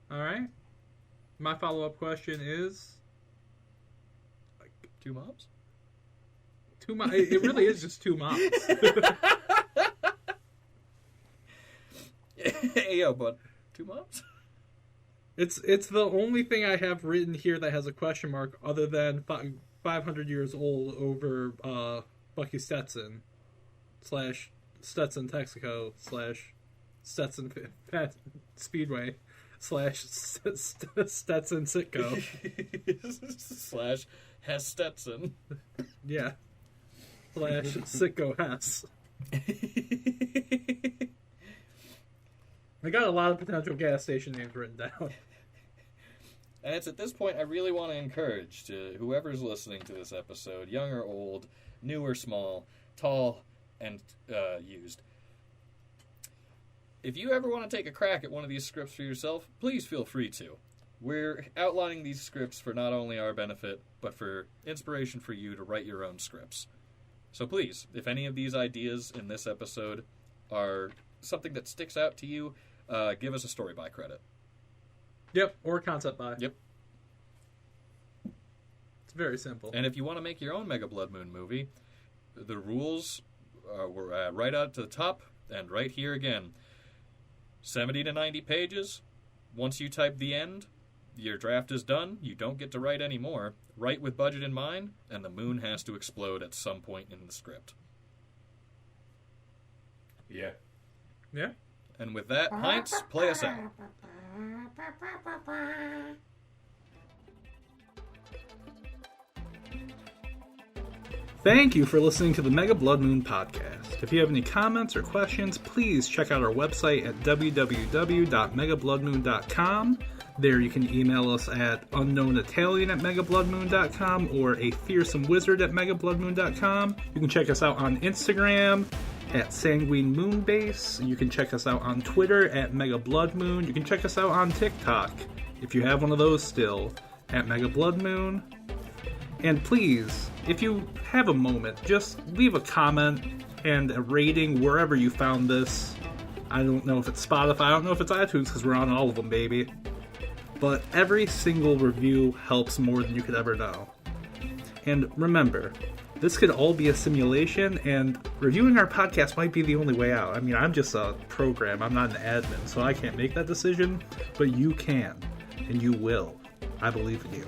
that. All right. My follow-up question is... Two moms? Two moms. It really is just two moms. Hey, yo, bud. Two moms? It's the only thing I have written here that has a question mark other than 500 years old over Bucky Stetson / Stetson Texaco / Stetson Speedway / Stetson Sitco / Hess Stetson. Yeah. / Sitco Hess. I got a lot of potential gas station names written down. And it's at this point I really want to encourage to whoever's listening to this episode, young or old, new or small, tall and used. If you ever want to take a crack at one of these scripts for yourself, please feel free to. We're outlining these scripts for not only our benefit, but for inspiration for you to write your own scripts. So please, if any of these ideas in this episode are something that sticks out to you, give us a story by credit. Yep, or concept by. Yep. It's very simple. And if you want to make your own Mega Blood Moon movie, the rules were right out to the top and right here again. 70 to 90 pages. Once you type the end, your draft is done. You don't get to write anymore. Write with budget in mind, and the moon has to explode at some point in the script. Yeah. Yeah. And with that, Heinz, play us out. Thank you for listening to the Mega Blood Moon podcast. If you have any comments or questions, please check out our website at www.megabloodmoon.com. There you can email us at unknownitalian@megabloodmoon.com or a fearsomewizard@megabloodmoon.com. You can check us out on Instagram at Sanguine Moonbase. You can check us out on Twitter at Mega Blood Moon. You can check us out on TikTok, if you have one of those still, at Mega Blood Moon. And please, if you have a moment, just leave a comment and a rating wherever you found this. I don't know if it's Spotify, I don't know if it's iTunes, because we're on all of them, baby. But every single review helps more than you could ever know. And remember, this could all be a simulation, and reviewing our podcast might be the only way out. I mean, I'm just a program, I'm not an admin, so I can't make that decision, but you can, and you will. I believe in you.